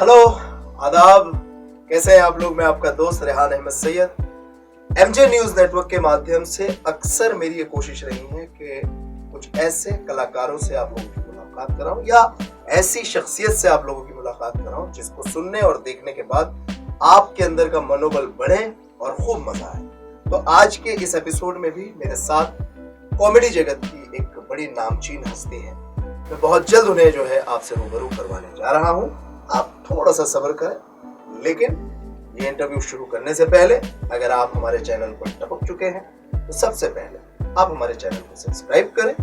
Hello, आदाब। कैसे हैं आप लोग? मैं आपका दोस्त Rehan Ahmed Syed. MJ news network के माध्यम से अक्सर मेरी ये कोशिश रही है कि कुछ ऐसे कलाकारों से आप लोगों की मुलाकात कराऊं या ऐसी शख्सियत से आप लोगों की मुलाकात कराऊं जिसको सुनने और देखने के बाद आपके अंदर का मनोबल बढ़े और खूब मजा आए। तो आज के इस एपिसोड में भी मेरे साथ कॉमेडी जगत की एक बड़ी नामचीन हस्ती है। मैं बहुत जल्द उन्हें जो है आपसे रूबरू करवाने जा रहा हूं। आप थोड़ा सा सब्र करें, लेकिन ये इंटरव्यू शुरू करने से पहले अगर आप हमारे चैनल पर टपक चुके हैं तो सबसे पहले आप हमारे चैनल को सब्सक्राइब करें।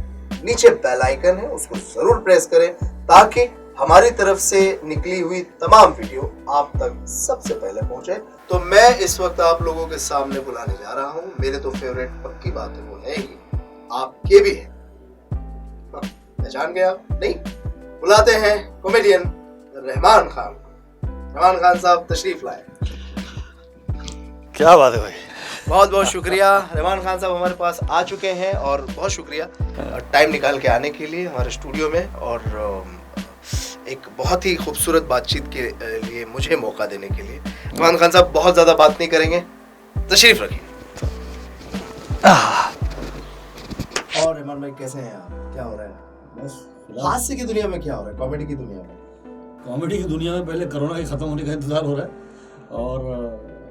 नीचे बेल आइकन है, उसको जरूर प्रेस करें ताकि हमारी तरफ से निकली हुई तमाम वीडियो आप तक सबसे पहले पहुंचे। तो मैं इस वक्त आप लोगों के सामने बुलाने जा रहा हूं। मेरे तो फेवरेट पक्की बात है, वो है ही, आपके भी है। पहचान गया? नहीं? बुलाते हैं कॉमेडियन रहमान खान। रहमान खान साहब तशरीफ लाए। क्या बात है भाई, बहुत बहुत शुक्रिया। रहमान खान साहब हमारे पास आ चुके हैं और बहुत शुक्रिया टाइम निकाल के आने के लिए हमारे स्टूडियो में और एक बहुत ही खूबसूरत बातचीत के लिए मुझे मौका देने के लिए। रहमान खान साहब बहुत ज़्यादा बात नहीं करेंगे, तशरीफ रखिए। और रहमान भाई कैसे हैं आप? क्या हो रहा है? बस हास्य की दुनिया में क्या हो रहा है? कॉमेडी की दुनिया में? कॉमेडी की दुनिया में पहले कोरोना के खत्म होने का इंतजार हो रहा है और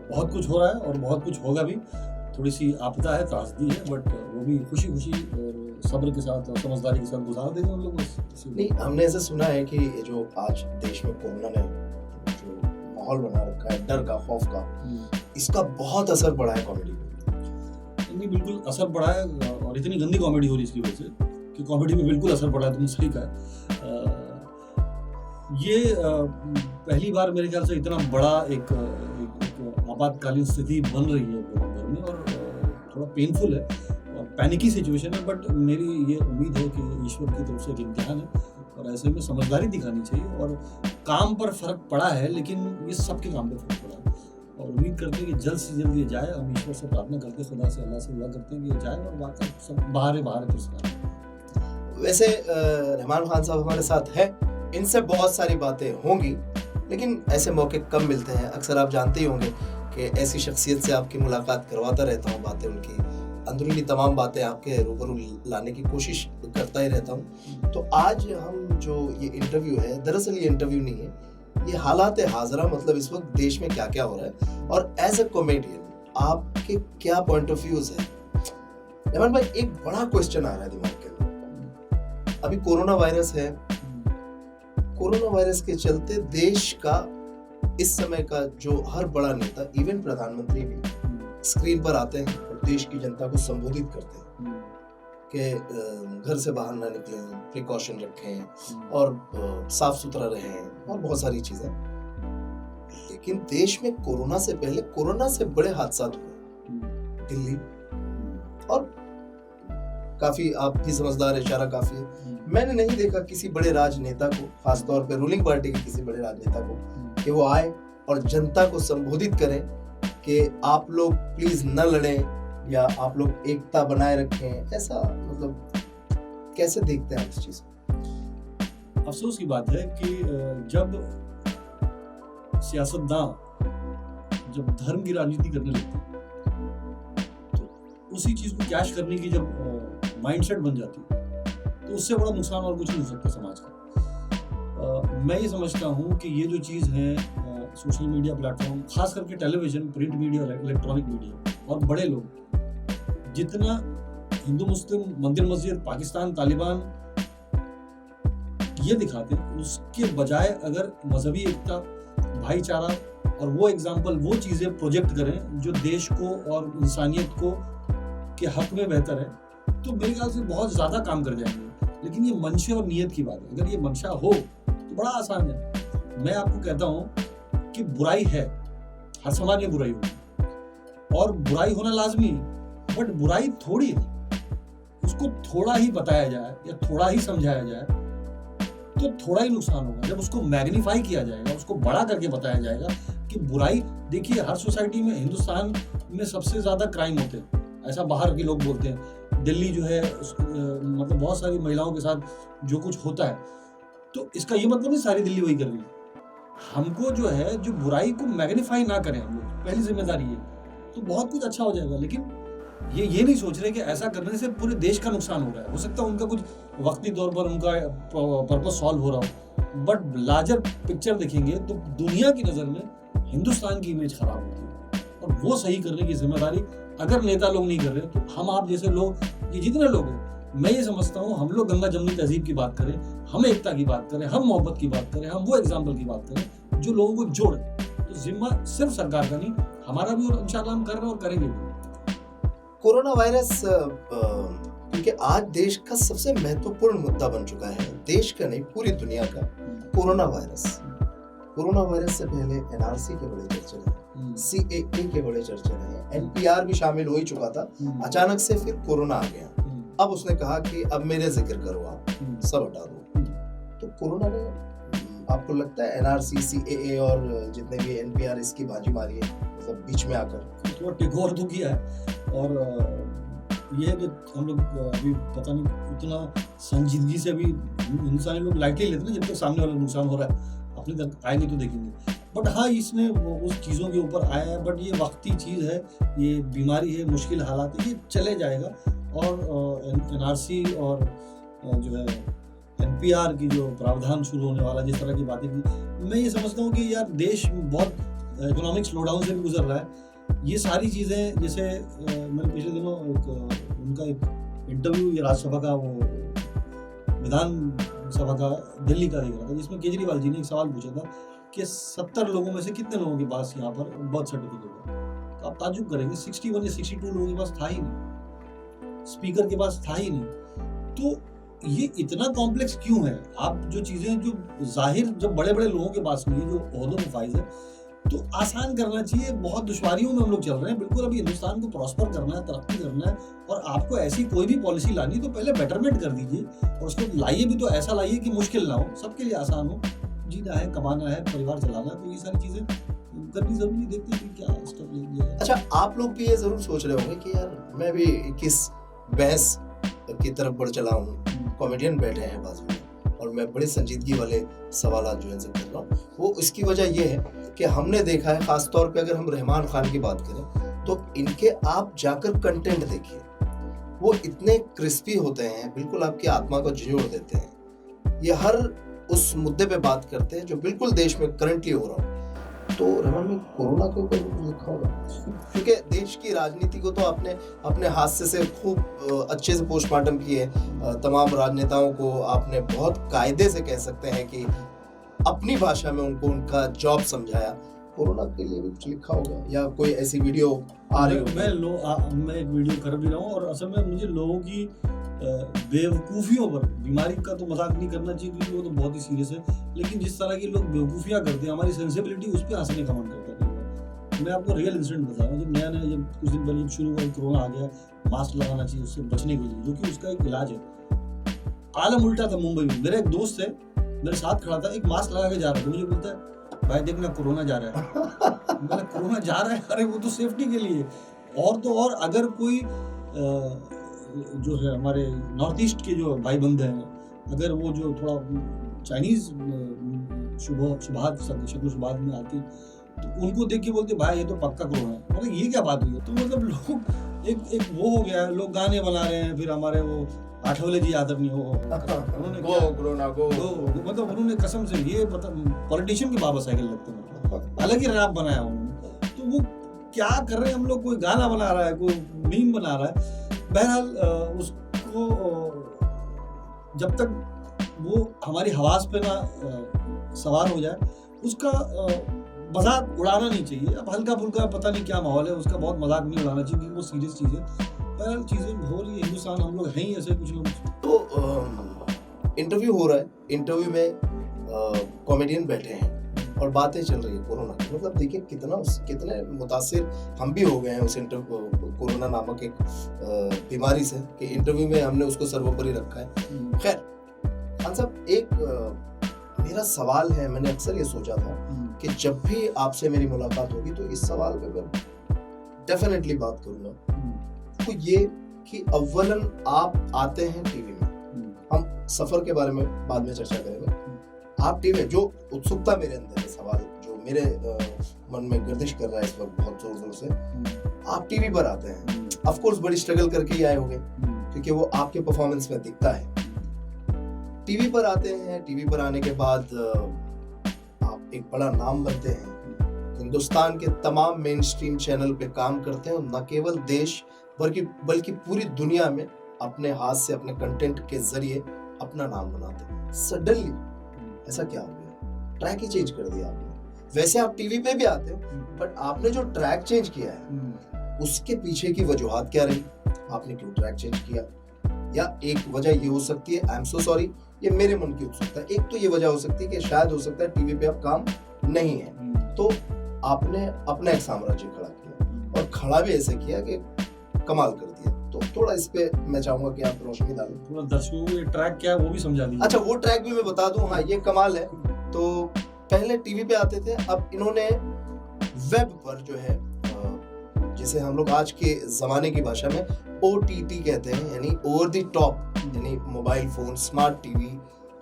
बहुत कुछ हो रहा है और बहुत कुछ होगा भी। थोड़ी सी आपदा है, त्रासदी है, बट वो भी खुशी खुशी और सब्र के साथ और समझदारी के साथ गुजार देंगे हम लोग। नहीं, हमने ऐसा सुना है कि ये जो आज देश में कोरोना ने जो माहौल बना रखा है, डर का, खौफ का, इसका बहुत असर पड़ा है कॉमेडी पे। नहीं, बिल्कुल असर पड़ा है और इतनी गंदी कॉमेडी हो रही है इसकी वजह से कि कॉमेडी में बिल्कुल असर पड़ा है। तुमने सही कहा। ये पहली बार मेरे ख्याल से इतना बड़ा एक आपातकालीन स्थिति बन रही है लोगों में और थोड़ा पेनफुल है और पैनिकी सिचुएशन है, बट मेरी ये उम्मीद है कि ईश्वर की तरफ से एक इम्तिहान है और ऐसे में समझदारी दिखानी चाहिए। और काम पर फर्क पड़ा है, लेकिन ये सबके काम पर फर्क पड़ा है और उम्मीद करते हैं कि जल्द से जल्द ये जाए। हम ईश्वर से प्रार्थना करते हैं, खुदा से, अल्लाह से दुआ करते हैं कि ये जाए और वाकई सब बाहर फिर से। वैसे रहमान खान साहब हमारे साथ है, इनसे बहुत सारी बातें होंगी, लेकिन ऐसे मौके कम मिलते हैं। अक्सर आप जानते ही होंगे कि ऐसी शख्सियत से आपकी मुलाकात करवाता रहता हूँ, बातें उनकी अंदरूनी तमाम बातें आपके रूबरू लाने की कोशिश करता ही रहता हूँ। तो आज हम जो ये इंटरव्यू है, दरअसल ये इंटरव्यू नहीं है, ये हालात हाज़िरा, मतलब इस वक्त देश में क्या क्या हो रहा है और एज अ कॉमेडियन आपके क्या पॉइंट ऑफ व्यूज है। रहमान भाई, एक बड़ा क्वेश्चन आ रहा है दिमाग के अंदर। अभी कोरोना वायरस है, कोरोना वायरस के चलते देश का इस समय का जो हर बड़ा नेता, इवन प्रधानमंत्री भी स्क्रीन पर आते हैं और देश की जनता को संबोधित करते हैं कि घर से बाहर ना निकलें, प्रिकॉशन रखें और साफ सुथरा रहें और बहुत सारी चीजें। लेकिन देश में कोरोना से पहले कोरोना से बड़े हादसा हुए दिल्ली, और काफी आप भी समझदार है, इशारा काफी है। मैंने नहीं देखा किसी बड़े राजनेता को, खासतौर पे रूलिंग पार्टी के किसी बड़े राजनेता को, कि वो आए और जनता को संबोधित करें कि आप लोग प्लीज न लड़ें या आप लोग एकता बनाए रखें। ऐसा मतलब कैसे देखते हैं इस चीज को? अफसोस की बात है कि जब सियासतदान जब धर्म की राजनीति करने लगते हैं तो उसी चीज को कैश करने की जब माइंडसेट बन जाती है तो उससे बड़ा नुकसान और कुछ नहीं हो सकता समाज का। मैं ये समझता हूँ कि ये जो चीज़ है, सोशल मीडिया प्लेटफॉर्म, खास करके television, print media, electronic media और बड़े लोग जितना हिंदू मुस्लिम, मंदिर मस्जिद, पाकिस्तान, तालिबान ये दिखाते हैं, उसके बजाय अगर मजहबी एकता, भाईचारा और वो एग्जाम्पल, वो चीज़ें प्रोजेक्ट करें जो देश को और इंसानियत को के हक में बेहतर है, तो मेरे ख्याल से बहुत ज़्यादा काम कर जाएंगे। लेकिन ये मंशा और नियत की बात है। अगर ये मंशा हो तो बड़ा आसान है। मैं आपको कहता हूँ कि बुराई है, हर समाज में बुराई होगी और बुराई होना लाजमी है, बट बुराई थोड़ी है। उसको थोड़ा ही बताया जाए या थोड़ा ही समझाया जाए तो थोड़ा ही नुकसान होगा। जब उसको मैग्नीफाई किया जाएगा, उसको बड़ा करके बताया जाएगा कि बुराई, देखिए हर सोसाइटी में, हिंदुस्तान में सबसे ज्यादा क्राइम होते हैं, ऐसा बाहर के लोग बोलते हैं। दिल्ली जो है मतलब बहुत सारी महिलाओं के साथ जो कुछ होता है, तो इसका ये मतलब नहीं सारी दिल्ली वही कर रही है। हमको जो है जो बुराई को मैग्नीफाई ना करें, हम लोग पहली जिम्मेदारी है, तो बहुत कुछ अच्छा हो जाएगा। लेकिन ये नहीं सोच रहे कि ऐसा करने से पूरे देश का नुकसान हो रहा है। हो सकता है उनका कुछ वक्ती तौर पर उनका पर्पस सॉल्व हो रहा हो, बट लार्जर पिक्चर देखेंगे तो दुनिया की नज़र में हिंदुस्तान की इमेज खराब होती है, और वो सही करने की जिम्मेदारी अगर नेता लोग नहीं कर रहे तो हम आप जैसे लोग, ये जितने लोग हैं, मैं ये समझता हूँ हम लोग गंगा जमुनी तहजीब की बात करें, हम एकता की बात करें, हम मोहब्बत की बात करें, हम वो एग्जाम्पल की बात करें जो लोगों को जोड़े। तो जिम्मा सिर्फ सरकार का नहीं, हमारा भी, और इंशाल्लाह हम कर रहे हैं और करेंगे भी। कोरोना वायरस क्योंकि आज देश का सबसे महत्वपूर्ण मुद्दा बन चुका है, देश का नहीं पूरी दुनिया का, कोरोना वायरस। कोरोना वायरस से पहले एनआरसी के बड़े चर्चे रहे, सीएए के बड़े चर्चे रहे, एनपीआर भी शामिल हो ही चुका था, अचानक से फिर कोरोना आ गया। अब उसने कहा कि अब मेरे जिक्र करो, आप सब हटा दो। तो कोरोना ने, आपको लगता है एनआरसी, सीएए और जितने भी एनपीआर इसकी बाजी मारी है, मतलब बीच में आकर थोड़ा टिकोर तो किया है। और ये है कि हम लोग अभी पता नहीं उतना संजीदगी से अभी इंसानी लोग लाइटली लेते हैं, जब तक सामने वाला नुकसान हो रहा है, अपने तक आएंगे तो देखेंगे। बट हाँ, इसने उस चीज़ों के ऊपर आया है, बट ये वक्ती चीज़ है, ये बीमारी है, मुश्किल हालात है, ये चले जाएगा। और एनआरसी और जो है एनपीआर की जो प्रावधान शुरू होने वाला, जिस तरह की बातें की, मैं ये समझता हूँ कि यार देश बहुत इकोनॉमिक स्लोडाउन से भी गुजर रहा है। ये सारी चीज़ें, जैसे मैंने पिछले दिनों उनका एक इंटरव्यू ये राज्यसभा का, वो विधानसभा का दिल्ली का देख रहा था, जिसमें केजरीवाल जी ने एक सवाल पूछा था कि 70 लोगों में से कितने लोगों के पास यहाँ पर बर्थ सर्टिफिकेट है। तो आप ताज्जुब करेंगे 61 या 62 लोगों के पास था ही नहीं, स्पीकर के पास था ही नहीं। तो ये इतना कॉम्प्लेक्स क्यों है? आप जो चीज़ें जो जाहिर जब बड़े बड़े लोगों के पास नहीं है, जो ओहदों में फाइज है, तो आसान करना चाहिए। बहुत दुश्वारियों में हम लोग चल रहे हैं। बिल्कुल अभी हिंदुस्तान को प्रॉस्पर करना है, तरक्की करना है, और आपको ऐसी कोई भी पॉलिसी लानी तो पहले बेटरमेंट कर दीजिए, और उसको लाइए भी तो ऐसा लाइए कि मुश्किल ना हो, सबके लिए आसान हो। जीना है, कमाना है, परिवार चलाना है, तो ये सारी चीज़ें करनी जरूरी। देखते हैं कि क्या स्टेप लेंगे। अच्छा, आप लोग भी ये जरूर सोच रहे होंगे कि यार मैं भी किस बहस की तरफ बढ़ चला हूँ, कॉमेडियन बैठे हैं बाजू में और मैं बड़ी संजीदगी वाले सवाल जो इनसे कर रहा हूँ। वो इसकी वजह ये है कि हमने देखा है, खासतौर पे अगर हम रहमान खान की बात करें, तो इनके आप जाकर कंटेंट देखिए, वो इतने क्रिस्पी होते हैं, बिल्कुल आपकी आत्मा को झिझोड़ देते हैं। ये हर उस मुद्दे पे बात करते हैं जो बिल्कुल देश में करंटली हो रहा हो। तो रहमान में कोरोना के ऊपर लिखा होगा, क्योंकि देश की राजनीति को तो आपने अपने हादसे से खूब अच्छे से पोस्टमार्टम किए, तमाम राजनेताओं को आपने बहुत कायदे से कह सकते हैं कि अपनी भाषा में उनको उनका जॉब समझाया। कोरोना के लिए भी कुछ लिखा होगा या कोई ऐसी वीडियो आ रही होगी? मैं एक वीडियो कर भी रहा हूँ, और असल में मुझे लोगों की बेवकूफ़ियों पर, बीमारी का तो मजाक नहीं करना चाहिए क्योंकि वो तो बहुत ही सीरियस है, लेकिन जिस तरह के लोग बेवकूफ़ियाँ करते हैं, हमारी सेंसिबिलिटी उस पर हंसने का मन करता है। मैं आपको रियल इंसिडेंट बता रहा हूँ। जब नया जब कुछ दिन पहले शुरू हुआ कोरोना आ गया, मास्क लगाना चाहिए उससे बचने के लिए, जो कि उसका एक इलाज है। आलम उल्टा था मुंबई में। मेरा एक दोस्त है, मेरे साथ खड़ा था, एक मास्क लगा के जा रहा था, मुझे बोलता है भाई देखना कोरोना जा रहा है। मैंने कोरोना जा रहा है? अरे वो तो सेफ्टी के लिए। और तो और अगर कोई जो है हमारे नॉर्थ ईस्ट के जो भाई बंधे हैं, अगर वो जो थोड़ा चाइनीज शक्ल शुभात में आती, तो उनको देख के बोलते भाई ये तो पक्का कोरोना है। मतलब ये क्या बात हुई है? तो मतलब लोग एक वो हो गया है, लोग गाने बना रहे हैं। फिर हमारे वो आठवले जी याद नहीं हो, उन्होंने मतलब उन्होंने कसम से ये पॉलिटिशियन की बाबा साइकिल लगते हैं, अलग ही रैप बनाया उन्होंने। तो वो क्या कर रहे हैं? हम लोग कोई गाना बना रहा है, कोई मीम बना रहा है। बहरहाल उसको जब तक वो हमारी हवास पे ना सवार हो जाए, उसका मजाक उड़ाना नहीं चाहिए। अब हल्का फुल्का पता नहीं क्या माहौल है, उसका बहुत मजाक नहीं उड़ाना चाहिए क्योंकि वो सीरियस चीज़ है। बहरहाल चीज़ें हो रही है, हिंदुस्तान हम लोग हैं ही ऐसे कुछ लोग। तो इंटरव्यू हो रहा है, इंटरव्यू में कॉमेडियन बैठे हैं और बातें चल रही है कोरोना की। मतलब देखिए कितने मुतासिर हम भी हो गए हैं उस कोरोना नामक एक बीमारी से, कि इंटरव्यू में हमने उसको सर्वोपरि रखा है। खैर खान साहब, एक मेरा सवाल है, मैंने अक्सर ये सोचा था कि जब भी आपसे मेरी मुलाकात होगी तो इस सवाल पे मैं डेफिनेटली बात करूंगा। तो ये कि अव्वलन आप आते हैं टीवी में, हम सफर के बारे में बाद में चर्चा करेंगे, आप टीवी जो उत्सुकता मेरे अंदर है, सवाल जो मेरे मन में गर्दिश कर रहा है इस वक्त बहुत जोर जोर से, आप टीवी पर आते हैं, ऑफ कोर्स बड़ी स्ट्रगल करके ही आए होंगे क्योंकि वो आपके परफॉर्मेंस में दिखता है। टीवी पर आते हैं, टीवी पर आने के बाद आप एक बड़ा नाम बनते हैं, हिंदुस्तान के तमाम मेन स्ट्रीम चैनल पे काम करते हैं और न केवल देश बल्कि पूरी दुनिया में अपने हाथ से अपने कंटेंट के जरिए अपना नाम बनाते हैं। सडनली ऐसा क्या हो गया? ट्रैक ही चेंज कर दिया आपने। वैसे आप टीवी पे भी आते हो बट आपने जो ट्रैक चेंज किया है उसके पीछे की वजूहात क्या रही? आपने क्यों ट्रैक चेंज किया? या एक वजह ये हो सकती है, आई एम सो सॉरी, ये मेरे मन की उत्सुकता है, एक तो ये वजह हो सकती है कि शायद हो सकता है टीवी पे अब काम नहीं है, तो आपने अपना एक साम्राज्य खड़ा किया और खड़ा भी ऐसे किया कि कमाल कर दिया। तो थोड़ा इस पे मैं चाहूंगा कि आप रोशनी डालें। थोड़ा दर्शकों को ये ट्रैक क्या है वो भी समझा दीजिए। अच्छा, वो ट्रैक भी मैं बता दूं, हाँ ये कमाल है। तो पहले टीवी पे आते थे, अब इन्होंने वेब पर जो है जिसे हम लोग आज के जमाने की भाषा में OTT कहते हैं, यानी ओवर द टॉप, यानी mobile phone, smart TV,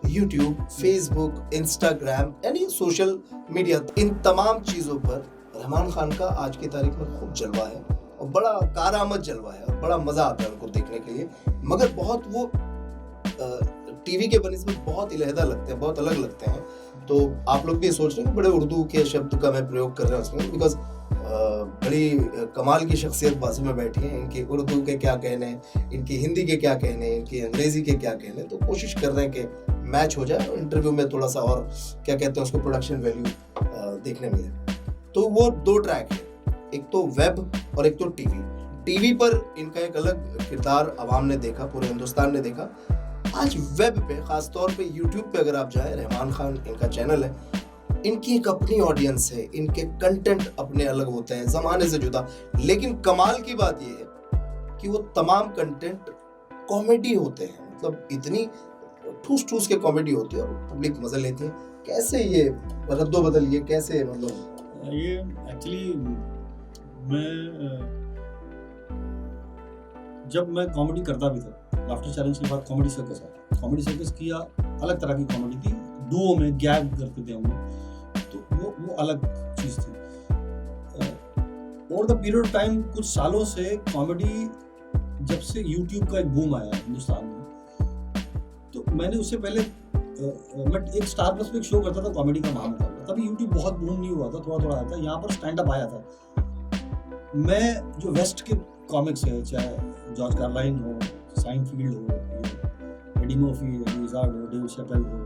YouTube, Facebook, Instagram, यानी सोशल मीडिया, इन तमाम चीजों पर रहमान खान का आज की तारीख में खूब जलवा है और बड़ा कारामद जलवा है और बड़ा मजा आता है उनको देखने के लिए। मगर बहुत वो टीवी के बनिस्बत बहुत अलहदा लगते हैं, बहुत अलग लगते हैं। तो आप लोग भी सोच रहे हैं बड़े उर्दू के शब्द का मैं प्रयोग कर रहा हूँ उसमें, बिकॉज बड़ी कमाल की शख्सियत बाजू में बैठी है, इनके उर्दू के क्या कहने, इनकी हिंदी के क्या कहने, इनकी अंग्रेजी के क्या कहने, तो कोशिश कर रहे हैं कि मैच हो जाए और इंटरव्यू में थोड़ा सा और क्या कहते हैं उसको प्रोडक्शन वैल्यू देखने मिले। तो वो दो ट्रैक है, एक तो वेब और एक तो टीवी। टीवी पर इनका एक अलग किरदार आवाम ने देखा, पूरे हिंदुस्तान ने देखा। आज वेब पे, खास तौर पे यूट्यूब पे अगर आप जाए, रहमान खान इनका चैनल है, इनकी एक अपनी ऑडियंस है, इनके कंटेंट अपने अलग होते हैं, जमाने से जुदा। लेकिन कमाल की बात यह है कि वो तमाम कंटेंट कॉमेडी होते हैं, मतलब इतनी ठूस ठूस के कॉमेडी होती है और पब्लिक मजा लेती है। कैसे ये रद्दो बदल, ये कैसे, मतलब ये एक्चुअली जब मैं कॉमेडी करता भी था, लाफ्टर चैलेंज के बाद कॉमेडी सर्कस आया। कॉमेडी सर्कस किया, अलग तरह की कॉमेडी थी, डुओ में गैग करते थे हम लोग, तो वो अलग चीज थी। Over the period of time, कुछ सालों से कॉमेडी, जब से यूट्यूब का एक बूम आया हिंदुस्तान में, तो मैंने उससे पहले मैं एक स्टार प्लस पे एक शो करता था कॉमेडी का नाम था, तभी यूट्यूब बहुत बूम नहीं हुआ था, थोड़ा थोड़ा आया था। यहाँ पर स्टैंड अप आया था। मैं जो वेस्ट के कॉमिक्स है, चाहे जॉर्ज कार्लाइन हो, साइनफील्ड हो, एडी मर्फी, एडी इज़ार्ड हो, डेव शैपेल हो,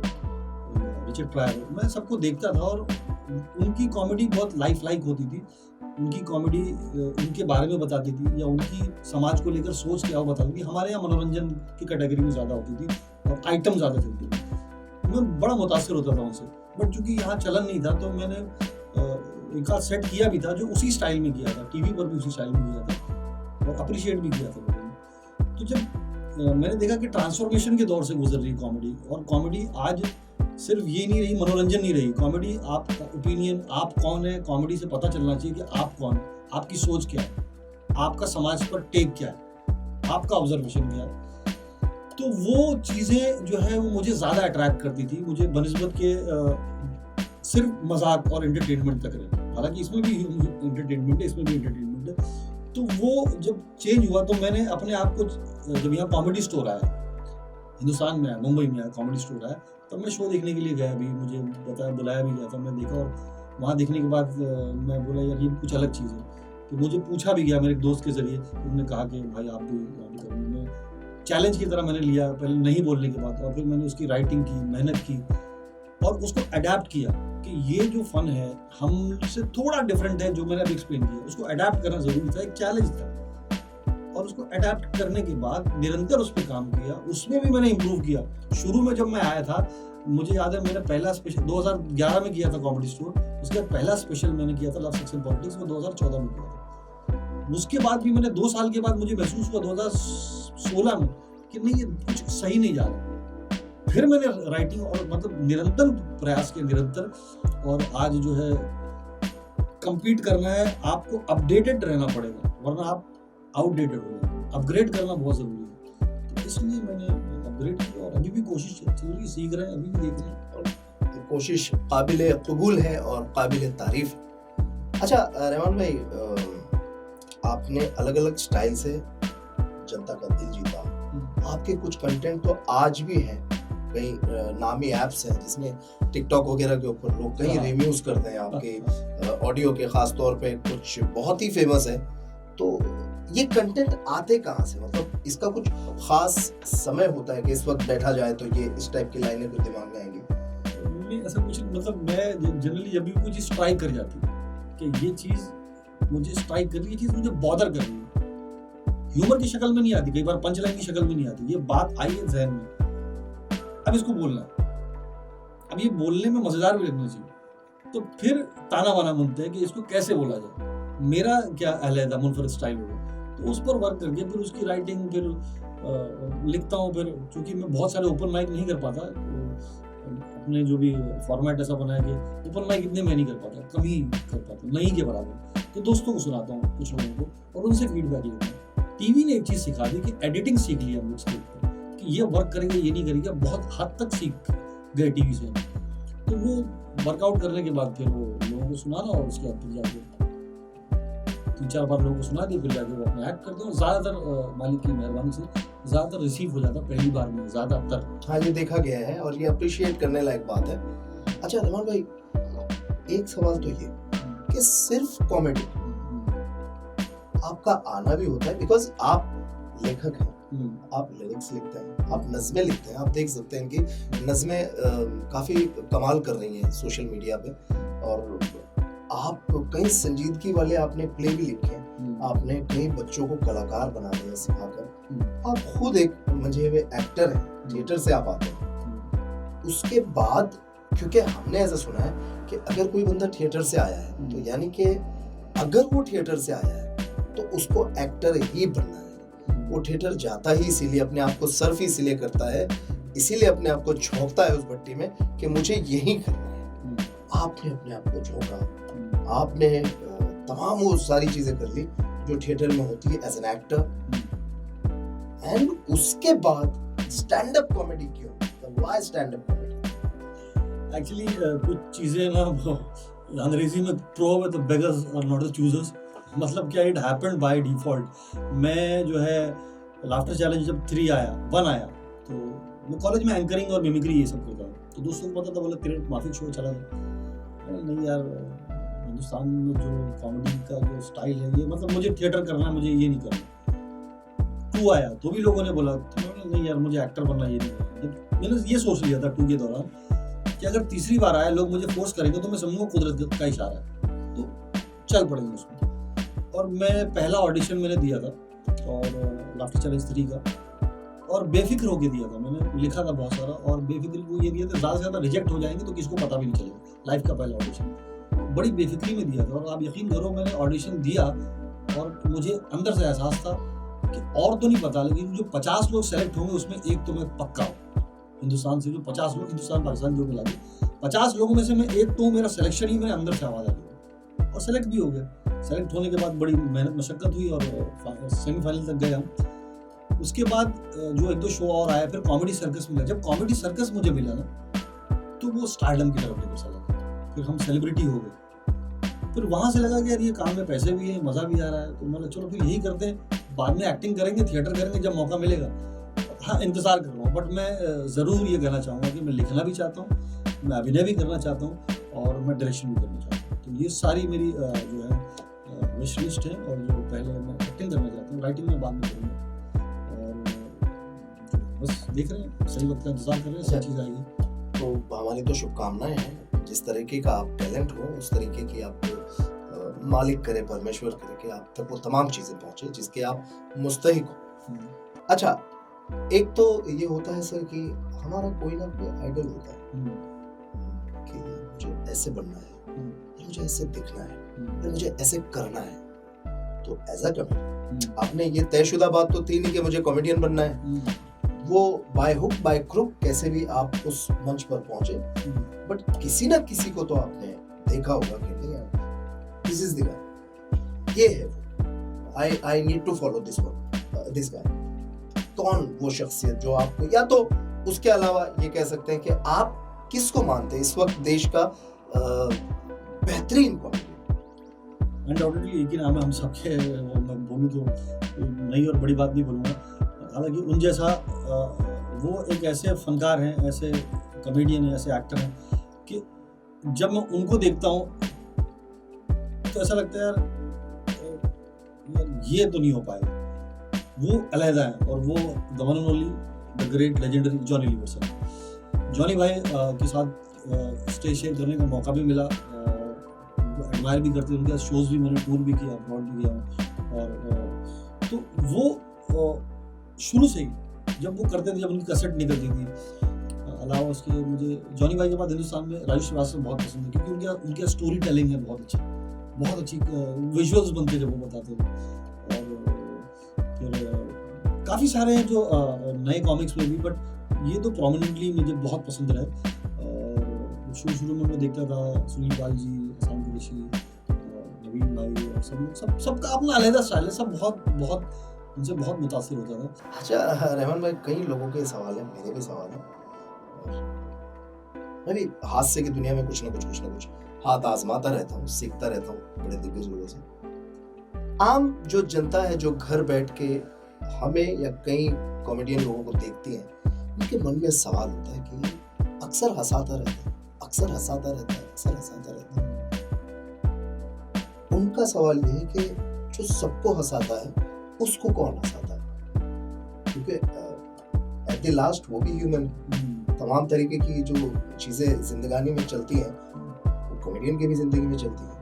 रिचर्ड प्रायर हो, मैं सबको देखता था और उनकी कॉमेडी बहुत लाइफ होती थी। उनकी कॉमेडी उनके बारे में बताती थी या उनकी समाज को लेकर सोच क्या वो बताती थी। हमारे यहाँ मनोरंजन की कैटेगरी में ज़्यादा होती थी और आइटम ज़्यादा चलती थी। मैं बड़ा मुतासिर होता था उनसे, बट चूंकि यहाँ चलन नहीं था तो मैंने एक आध सेट किया भी था जो उसी स्टाइल में किया था, टीवी पर भी उसी स्टाइल में किया था और अप्रिशिएट भी किया था लोगों ने। तो जब मैंने देखा कि ट्रांसफॉर्मेशन के दौर से गुजर रही कॉमेडी, और कॉमेडी आज सिर्फ ये नहीं रही, मनोरंजन नहीं रही, कॉमेडी आपका ओपिनियन, आप कौन है, कॉमेडी से पता चलना चाहिए कि आप कौन, आपकी सोच क्या है, आपका समाज पर टेक क्या है, आपका ऑब्जर्वेशन क्या है। तो वो चीज़ें जो है वो मुझे ज़्यादा अट्रैक्ट करती थी, मुझे बनिस्बत के सिर्फ मजाक और एंटरटेनमेंट तक रहे। हालांकि इसमें भी एंटरटेनमेंट है, इसमें भी एंटरटेनमेंट है। तो वो जब चेंज हुआ तो मैंने अपने आप को, जब यहाँ कॉमेडी स्टोर आया, हिंदुस्तान में आया, मुंबई में आया, कॉमेडी स्टोर आया, तब मैं शो देखने के लिए गया भी, मुझे बुलाया भी गया था, मैं देखा और वहाँ देखने के बाद मैं बोला यार ये कुछ अलग चीज़ है। तो मुझे पूछा भी गया मेरे एक दोस्त के जरिए, उन्होंने कहा कि भाई आप भी करेंगे। चैलेंज की तरह मैंने लिया, पहले नहीं बोलने के बाद, और फिर मैंने उसकी राइटिंग की, मेहनत की और उसको अडेप्ट किया कि ये जो फन है हमसे थोड़ा डिफरेंट है, जो मैंने अभी एक्सप्लेन किया, उसको अडेप्ट करना जरूरी था, एक चैलेंज था। और उसको अडेप्ट करने के बाद निरंतर उस पर काम किया, उसमें भी मैंने इम्प्रूव किया। शुरू में जब मैं आया था, मुझे याद है मेरा पहला स्पेशल 2011 में किया था कॉमेडी स्टोर, उसका पहला स्पेशल मैंने किया था लव सेक्स एंड पॉलिटिक्स, वो 2014 में किया था। उसके बाद भी मैंने 2 साल के बाद मुझे महसूस हुआ 2016 में कि नहीं ये कुछ सही नहीं जा रहा। फिर मैंने राइटिंग और मतलब निरंतर प्रयास किया, निरंतर, और आज जो है कंपीट करना है, आपको अपडेटेड रहना पड़ेगा, वरना आप आउटडेटेड हो जाएंगे। अपग्रेड करना बहुत जरूरी है, तो इसलिए मैंने अपग्रेड किया और अभी भी कोशिश चल रही, सीख रहे हैं, अभी भी देख रहे हैं। एक कोशिश काबिल कबूल है और काबिल तारीफ है। अच्छा रहमान भाई, आपने अलग अलग स्टाइल से जनता का दिल जीता। आपके कुछ कंटेंट तो आज भी हैं, कई नामी ऐप्स हैं जिसमें टिकटॉक वगैरह के ऊपर लोग कई रिव्यूज करते हैं आपके ऑडियो के, खास तौर पे कुछ बहुत ही फेमस है। तो ये कंटेंट आते कहाँ से, मतलब इसका कुछ खास समय होता है कि इस वक्त बैठा जाए तो ये इस टाइप की लाइनें फिर दिमाग में आएंगी? ऐसा कुछ, मतलब मैं जनरली जब भी कोई चीज स्ट्राइक कर जाती है कि ये चीज मुझे स्ट्राइक कर रही है, ये चीज मुझे बॉदर कर रही है, ह्यूमर की शक्ल में नहीं आती, कई बार पंच लाइन की शक्ल में नहीं आती, ये बात आई है जहन में, अब इसको बोलना है, अब ये बोलने में मजेदार भी लगना चाहिए, तो फिर ताना बाना बनता है कि इसको कैसे बोला जाए, मेरा क्या अलहदा मुनफरद स्टाइल होगा, तो उस पर वर्क करके फिर उसकी राइटिंग फिर लिखता हूँ। फिर चूंकि मैं बहुत सारे ओपन माइक नहीं कर पाता, अपने जो भी फॉर्मेट ऐसा बनाया कि ओपन माइक इतने मैं नहीं कर पाता, कम ही कर पाता, नहीं के बराबर, तो दोस्तों को सुनाता हूँ कुछ लोगों को और उनसे फीडबैक लेता हूँ। टीवी ने एक चीज सिखा दी कि एडिटिंग सीख लिया हम स्क्रिप्ट पर, कि ये वर्क करेंगे ये नहीं करेंगे, बहुत हद तक सीख गए टीवी से। तो वो वर्कआउट करने के बाद फिर वो लोगों को सुनाना और उसके बाद फिर जाके 3-4 बार लोगों को सुना दिया, फिर जाके वो अपना एक्ट करते हैं। ज़्यादातर मालिक की मेहरबानी से ज़्यादातर रिसीव हो जाता पहली बार में, ज़्यादातर। हाँ, ये देखा गया है और ये अप्रिशिएट करने लायक बात है। अच्छा रहमान भाई, एक सवाल तो ये कि सिर्फ कॉमेडी आपका आना भी होता है, बिकॉज आप लेखक हैं, आप लिरिक्स लिखते हैं, आप नज़में लिखते हैं। आप देख सकते हैं कि नज़में काफ़ी कमाल कर रही हैं सोशल मीडिया पे, और आप कई संजीदगी वाले आपने प्ले भी लिखे हैं, आपने कई बच्चों को कलाकार बना दिया सिखाकर। आप खुद एक मंझे हुए एक्टर हैं, थिएटर से आप आते हैं। उसके बाद क्योंकि हमने ऐसा सुना है कि अगर कोई बंदा थिएटर से आया है तो यानी कि अगर वो थिएटर से आया है तो उसको एक्टर ही बनना है। वो थिएटर जाता ही इसीलिए, अपने आप को सर्फ इसीलिए करता है, इसीलिए अपने आप को झोंकता है उस भट्टी में कि मुझे यही करना है। आपने अपने आप को झोंका, आपने तमाम वो सारी चीजें कर ली जो थिएटर में होती है एज एन एक्टर, एंड उसके बाद स्टैंड अप कॉमेडी क्यों? Why stand up comedy? Actually कुछ चीजें ना अंग्रेजी में प्रोवर्ब है, the beggars are not the choosers. मतलब क्या, इट हैपेंड बाय डिफॉल्ट। मैं जो है लाफ्टर चैलेंज जब 1 आया तो मैं कॉलेज में एंकरिंग और मिमिक्री ये सब करता हूँ, तो दोस्तों को पता था, बोला तेरे माफिक शो चला था। नहीं यार, हिंदुस्तान में जो कॉमेडी का जो स्टाइल है ये, मतलब मुझे थिएटर करना है, मुझे ये नहीं करना। 2 आया तो भी लोगों ने बोला, तो नहीं यार मुझे एक्टर बनना ये नहीं करना। मैंने ये सोच लिया था 2 के दौरान कि अगर तीसरी बार आया लोग मुझे फोर्स करेंगे तो मैं समझूंगा कुदरत का इशारा है, तो चल पड़ेंगे उसमें। और मैं पहला ऑडिशन मैंने दिया था और लाफ्टर चैलेंज 3 का, और बेफिक्र होके दिया था। मैंने लिखा था बहुत सारा और बेफिक्र को ये दिया था, ज़्यादा से ज़्यादा रिजेक्ट हो जाएंगे तो किसको पता भी नहीं चलेगा। लाइफ का पहला ऑडिशन बड़ी बेफिक्री में दिया था, और आप यकीन करो मैंने ऑडिशन दिया और मुझे अंदर से एहसास था कि और तो नहीं पता, लेकिन जो 50 लोग सेलेक्ट होंगे उसमें एक तो मैं पक्का हूँ। हिंदुस्तान से जो 50 लोग, हिंदुस्तान पाकिस्तान जो मिला के 50 लोगों में से मैं एक तो, मेरा सिलेक्शन ही मेरे अंदर से आवाज़ आ गई और सेलेक्ट भी हो गया। सेलेक्ट होने के बाद बड़ी मेहनत मशक्कत हुई और सेमीफाइनल तक गए हम। उसके बाद जो 1-2 शो और आया, फिर कॉमेडी सर्कस मिला। जब कॉमेडी सर्कस मुझे मिला ना, तो वो स्टारडम की तरफ लेकर चला, फिर हम सेलिब्रिटी हो गए। फिर वहाँ से लगा कि यार ये काम में पैसे भी हैं, मज़ा भी आ रहा है, तो मैंने चलो फिर यही करते हैं, बाद में एक्टिंग करेंगे, थिएटर करेंगे जब मौका मिलेगा। हाँ, इंतज़ार कर रहा हूँ, बट मैं ज़रूर ये कहना चाहूँगा कि मैं लिखना भी चाहता हूँ, मैं अभिनय भी करना चाहता हूँ और मैं डायरेक्शन भी करना चाहता हूँ। तो ये सारी मेरी जो है विश लिस्ट है। और जो पहले मैं एक्टिंग करना चाहता हूँ, राइटिंग में बाद में करूँगा, और बस देख रहे हैं, सही वक्त का इंतज़ार कर रहे हैं, सही चीज़ आएगी। तो हमारी तो शुभकामनाएं हैं, जिस तरीके का आप टैलेंट हो उस तरीके की आपको मालिक करे, परमेश्वर करे कि आप तक वो तमाम चीज़ें पहुँचे जिसके आप मुस्तहिक हो। अच्छा, एक तो ये होता है सर कि हमारा कोई ना कोई आइडल होता है कि मुझे ऐसे बनना है, मुझे ऐसे दिखना है, मुझे ऐसे करना है। तो एज अ कॉमेडियन आपने ये तयशुदा बात तो थी नहीं कि मुझे कॉमेडियन बनना है, वो बाय हुक बाय क्रुक कैसे भी आप उस मंच पर पहुंचे, बट किसी ना किसी को तो आपने देखा होगा कि नहीं यार, दिस इज द गाय, ये है, I need to follow this guy. कौन वो शख्सियत जो आपको, या तो उसके अलावा ये कह सकते हैं कि आप किसको मानते हैं इस वक्त देश का बेहतरीन कॉमेडियन? अनडाउटेडली एक ही नाम है हम सबके, मैं बोलूँ तो नई और बड़ी बात नहीं बोलूँगा। हालांकि उन जैसा वो एक ऐसे फनकार हैं, ऐसे कॉमेडियन हैं, ऐसे एक्टर हैं कि जब मैं उनको देखता हूँ तो ऐसा लगता है यार ये तो नहीं हो पाएगा। वो अलहदा है और वो the one and only the great legendary Johnny Lever है। जॉनी भाई के साथ स्टेज शेयर करने का मौका भी मिला, एडमायर भी करते, उनके शोज भी मैंने टूर भी किया, अब्रॉड भी गया हूँ। और तो वो शुरू से ही जब वो करते थे, जब उनकी कैसेट निकलती थी, अलावा उसके मुझे जॉनी भाई के बाद हिंदुस्तान में राजू श्रीवास्तव बहुत पसंद है, क्योंकि उनका स्टोरी टेलिंग है बहुत अच्छी विजुअल्स बनते जब वो बताते थे। और फिर काफ़ी सारे हैं जो नए कॉमिक्स में भी, बट ये तो प्रोमिनेंटली मुझे बहुत पसंद रहे। शुरू में मैं देखता था सुनील पाल जी, आसाम कुरैशी, नवीन भाई और सब लोग, सबका अपना अलग स्टाइल है, सब बहुत उनसे बहुत मुतासिर होता था। अच्छा रहमान भाई, कई लोगों के सवाल हैं, मेरे भी सवाल हैं, मैं भी हास्य की दुनिया में कुछ ना कुछ हाथ आजमाता रहता हूँ, सीखता रहता हूँ बड़े दिग्गज लोगों से। आम जो जनता है जो घर बैठ के हमें या कई कॉमेडियन लोगों को देखती है, उनके मन में सवाल होता है कि अक्सर हंसाता रहता है। उनका सवाल ये है कि जो सबको हंसाता है उसको कौन हंसाता है? क्योंकि एट द लास्ट वो भी ह्यूमन, तमाम तरीके की जो चीजें जिंदगानी में चलती हैं वो कॉमेडियन की भी जिंदगी में चलती हैं,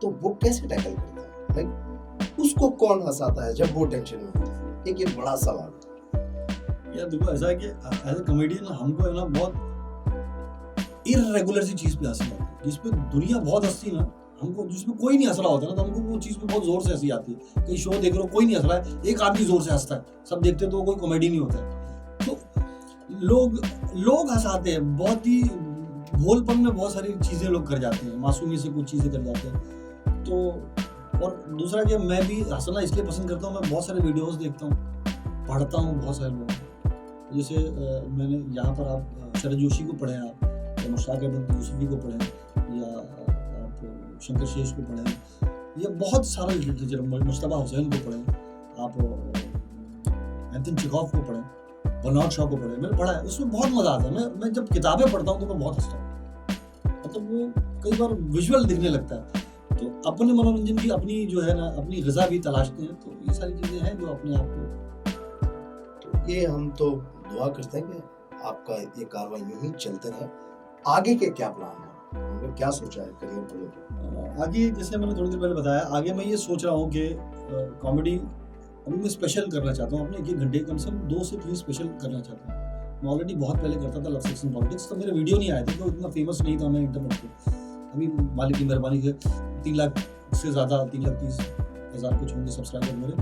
तो वो कैसे टैकल करता है? लाइक उसको कौन हंसाता है जब वो टेंशन में होता है? एक ये बड़ा सवाल है यार। देखो ऐसा है कि एज अ कॉमेडियन हमको है ना बहुत इर्रेगुलर सी चीज पे हंसी आती है, जिसपे दुनिया बहुत हंसती ना, हमको जिसमें कोई नहीं हंस रहा होता ना, तो हमको वो चीज पे बहुत जोर से हंसी आती है। कहीं शो देख रहे हो, कोई नहीं हंस रहा है, एक आदमी जोर से हंसता है, सब देखते तो कोई कॉमेडी नहीं होता है। तो लोग हंसाते हैं, बहुत ही भोलपन में बहुत सारी चीजें लोग कर जाते हैं, मासूमी से कुछ चीजें कर जाते हैं। तो और दूसरा कि मैं भी हंसना इसलिए पसंद करता हूँ, मैं बहुत सारे वीडियोस देखता हूँ, पढ़ता हूँ बहुत सारे लोग। जैसे मैंने यहाँ पर आप शरद जोशी को पढ़े, आप या मुश्ताक अहमद यूसुफी को पढ़े, या आप शंकर शेष को पढ़े, या बहुत सारा लिटरेचर, मुस्तफा हुसैन को पढ़े, आप एंथनी चेखोव को पढ़े, बर्नार्ड शॉ को पढ़े, मैंने पढ़ा है, उसमें बहुत मजा आता है। मैं जब किताबें पढ़ता हूँ तो मैं बहुत हंसता हूँ, मतलब वो कई बार विजुअल दिखने लगता है। तो अपने मनोरंजन की अपनी जो है ना, अपनी ग़िज़ा भी तलाशते हैं। तो ये सारी चीजें हैं जो अपने आप को, तो ये हम तो दुआ करते हैं कि आपका ये कार्रवाई यूं ही चलते रहे। आगे के क्या प्लान है, हमने क्या सोचा है करियर को लेकर? आगे जैसे मैंने थोड़ी देर पहले बताया, आगे मैं ये सोच रहा हूँ कि कॉमेडी अभी मैं स्पेशल करना चाहता हूँ, अपने 1 घंटे कम से कम 2 से 3 स्पेशल करना चाहता हूँ। मैं ऑलरेडी बहुत पहले करता था लव सेक्स एंड पॉलिटिक्स, तो मेरे वीडियो नहीं आए थे, तो इतना फेमस नहीं था मैं इंटरनेट पे। अभी मालिक की मेहरबानी से 3 लाख से ज़्यादा, 3,30,000 कुछ होंगे सब्सक्राइबर मेरे,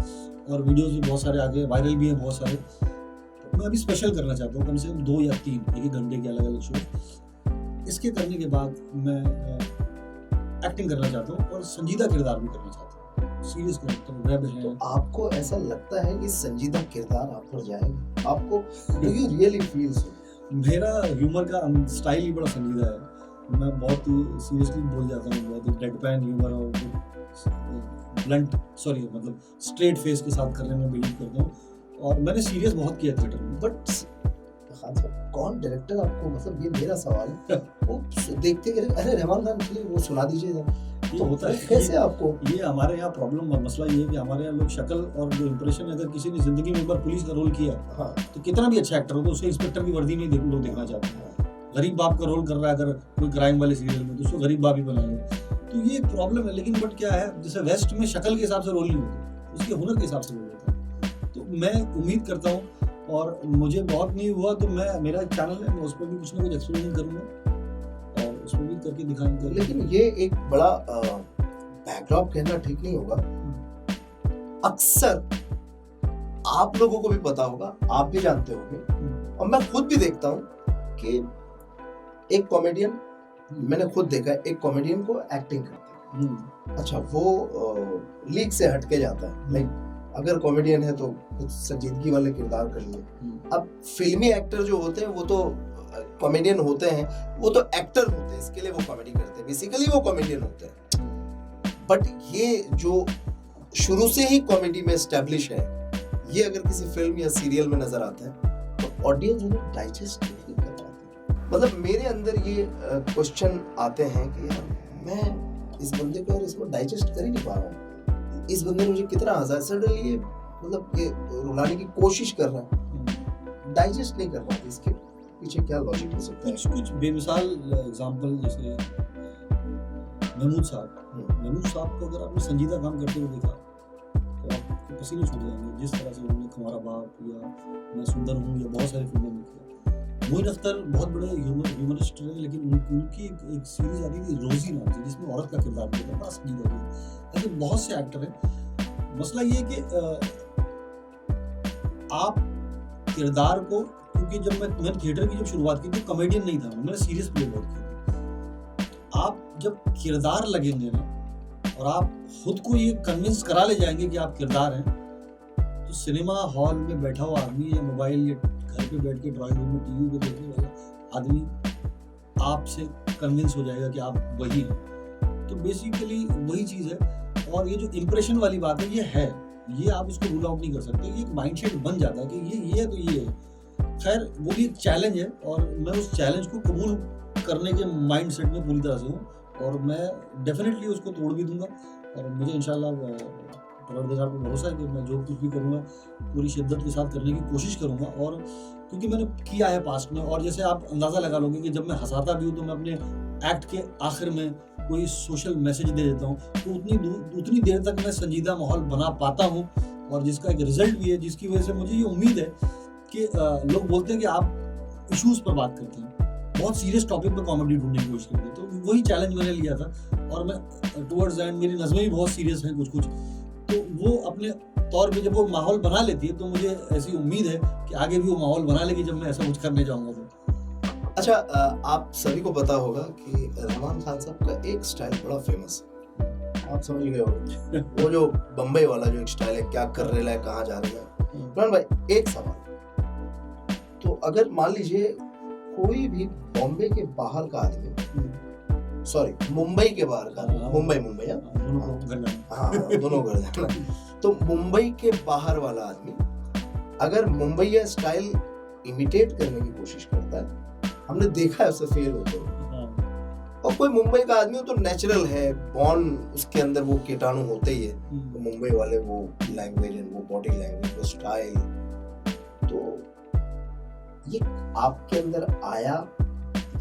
और वीडियोस भी बहुत सारे आ गए, वायरल भी हैं बहुत सारे। तो मैं अभी स्पेशल करना चाहता हूँ, कम से कम 2 या 3 1 घंटे के अलग अलग शो। इसके करने के बाद मैं एक्टिंग करना चाहता हूँ और संजीदा किरदार भी करना चाहता हूँ, सीरियस कैरेक्टर, वेब है। तो आपको ऐसा लगता है कि संजीदा किरदार आप पर जाएगा? आपको do you really feel so? मेरा ह्यूमर का स्टाइल ही बड़ा संजीदा है, मैं बहुत ही सीरियसली बोल जाता हूँ, बहुत ही डेडपैन ह्यूमर और ब्लंट मतलब स्ट्रेट फेस के साथ करने में बिलीव करता हूँ, और मैंने सीरियस बहुत किया थिएटर में। बट खान साहब, कौन डायरेक्टर आपको, मतलब ये मेरा सवाल है, वो देखते कि अरे रहमान खान प्लीज वो सुना दीजिए जरा, ये होता है कैसे आपको? ये हमारे यहाँ प्रॉब्लम और मसला ये है कि हमारे यहाँ लोग शक्ल और जो इंप्रेशन, अगर किसी ने जिंदगी में एक बार पुलिस का रोल किया, हाँ, तो कितना भी अच्छा एक्टर हो तो उसे इंस्पेक्टर की वर्दी में लोग देखना चाहते हैं। गरीब बाप का रोल कर रहा है अगर कोई क्राइम वाले सीरियल में, तो उसको गरीब बाप ही बनाएंगे। तो ये प्रॉब्लम है। लेकिन बट क्या है, जैसे वेस्ट में शक्ल के हिसाब से रोल नहीं होता, उसके हुनर के हिसाब से रोल होता है। तो मैं उम्मीद करता हूँ, और मुझे बहुत नहीं हुआ तो मेरा चैनल है, मैं उस पर भी कुछ ना कुछ एक्सपेरिमेंट करूँगा और उसमें भी करके दिखाऊंगा। लेकिन ये एक बड़ा बैकड्रॉप कहना ठीक नहीं होगा। अक्सर आप लोगों को भी पता होगा, आप भी जानते होंगे, और मैं खुद भी देखता हूँ कि एक कॉमेडियन, मैंने खुद देखा है, एक कॉमेडियन को एक्टिंग करता है, अच्छा वो लीग से हटके जाता है, लाइक अगर कॉमेडियन है तो कुछ संजीदगी वाले किरदार कर लिए। अब फिल्मी एक्टर जो होते हैं वो तो कॉमेडियन होते हैं वो तो एक्टर होते हैं, इसके लिए वो कॉमेडी करते हैं, बेसिकली वो कॉमेडियन होते हैं। बट ये जो शुरू से ही कॉमेडी में एस्टेब्लिश है, ये अगर किसी फिल्म या सीरियल में नजर आता है तो ऑडियंस उन्हें डाइजेस्ट नहीं कर पाती। मतलब मेरे अंदर ये क्वेश्चन आते हैं कि यार मैं इस बंदे को यार इसमें डाइजेस्ट कर ही नहीं पा रहा हूँ, इस बंदे ने मुझे कितना हंसाया, सडनली ये मतलब ये रुलाने की कोशिश कर रहा है, डाइजेस्ट नहीं कर पाती। इसके पीछे क्या लॉजिक हो सकता है? कुछ बेमिसाल एग्जांपल, जैसे महमूद साहब को अगर आपने संजीदा काम करते हुए देखा तो आपको पसीने छूट जाएंगे। जिस तरह से उन्होंने हमारा बाप या मैं सुंदर हूँ या बहुत सारी फिल्में में किया। मोइन अख्तर बहुत बड़े ह्यूमरिस्ट रहे, लेकिन उनकी एक सीरीज आती थी रोजी नाम से, जिसमें औरत का किरदार किया था, बड़ा संजीदा था। ऐसे बहुत से एक्टर हैं। मसला ये है कि आप किरदार को, क्योंकि जब मैंने थिएटर की जब शुरुआत की तो कॉमेडियन नहीं था, मैंने सीरियस प्ले बहुत किया। आप जब किरदार लगेंगे ना और आप खुद को ये कन्विंस करा ले जाएंगे कि आप किरदार हैं, तो सिनेमा हॉल में बैठा हुआ आदमी या मोबाइल या घर पे बैठ के ड्राइंग रूम में टीवी पे देखने वाला आदमी आपसे कन्विंस हो जाएगा कि आप वही हैं। तो बेसिकली वही चीज़ है। और ये जो इम्प्रेशन वाली बात है, ये आप इसको रूल आउट नहीं कर सकते। ये एक माइंडसेट बन जाता है कि ये है तो ये है। खैर वो भी एक चैलेंज है और मैं उस चैलेंज को कबूल करने के माइंडसेट में पूरी तरह से हूँ और मैं डेफिनेटली उसको तोड़ भी दूंगा। और मुझे इंशाल्लाह परवरदिगार पर भरोसा है कि मैं जो कुछ भी करूँगा पूरी शिद्दत के साथ करने की कोशिश करूँगा। और क्योंकि मैंने किया है पास्ट में, और जैसे आप अंदाज़ा लगा लोगे कि जब मैं हंसाता भी हूँ तो मैं अपने एक्ट के आखिर में कोई सोशल मैसेज दे देता हूँ, तो उतनी देर तक मैं संजीदा माहौल बना पाता हूँ और जिसका एक रिजल्ट भी है, जिसकी वजह से मुझे ये उम्मीद है कि लोग बोलते हैं कि आप इश्यूज़ पर बात करते हैं, बहुत सीरियस टॉपिक पर कॉमेडी ढूंढने की कोशिश करते हैं। तो वही चैलेंज मैंने लिया था और मैं टुवर्ड्स एंड मेरी नज़में भी बहुत सीरियस हैं कुछ, तो वो अपने तौर पे जब वो माहौल बना लेती है तो मुझे ऐसी उम्मीद है कि आगे भी वो माहौल बना लेगी जब मैं ऐसा कुछ करने जाऊँगा तो। अच्छा, आप सभी को पता होगा कि रहमान खान साहब का एक स्टाइल बड़ा फेमस है, आप समझ गए होंगे, वो जो बम्बई वाला जो एक स्टाइल है, क्या कर रहे हैं, कहाँ जा रहे हैं। इमरान भाई, एक सवाल, तो अगर मान लीजिए कोई भी बॉम्बे के बाहर का आदमी, सॉरी मुंबई के बाहर का आदमी, मुंबई हाँ दोनों घर जाना, तो मुंबई के बाहर वाला आदमी अगर मुंबई या स्टाइल इमिटेट करने की कोशिश करता है, हमने देखा है उसे फेल होते हुए। और कोई मुंबई का आदमी हो तो नेचुरल है, बॉर्न उसके अंदर वो कीटाणु होते ही है, तो मुंबई वाले वो लैंग्वेज, वो बॉडी लैंग्वेज, वो स्टाइल, तो ये आपके अंदर आया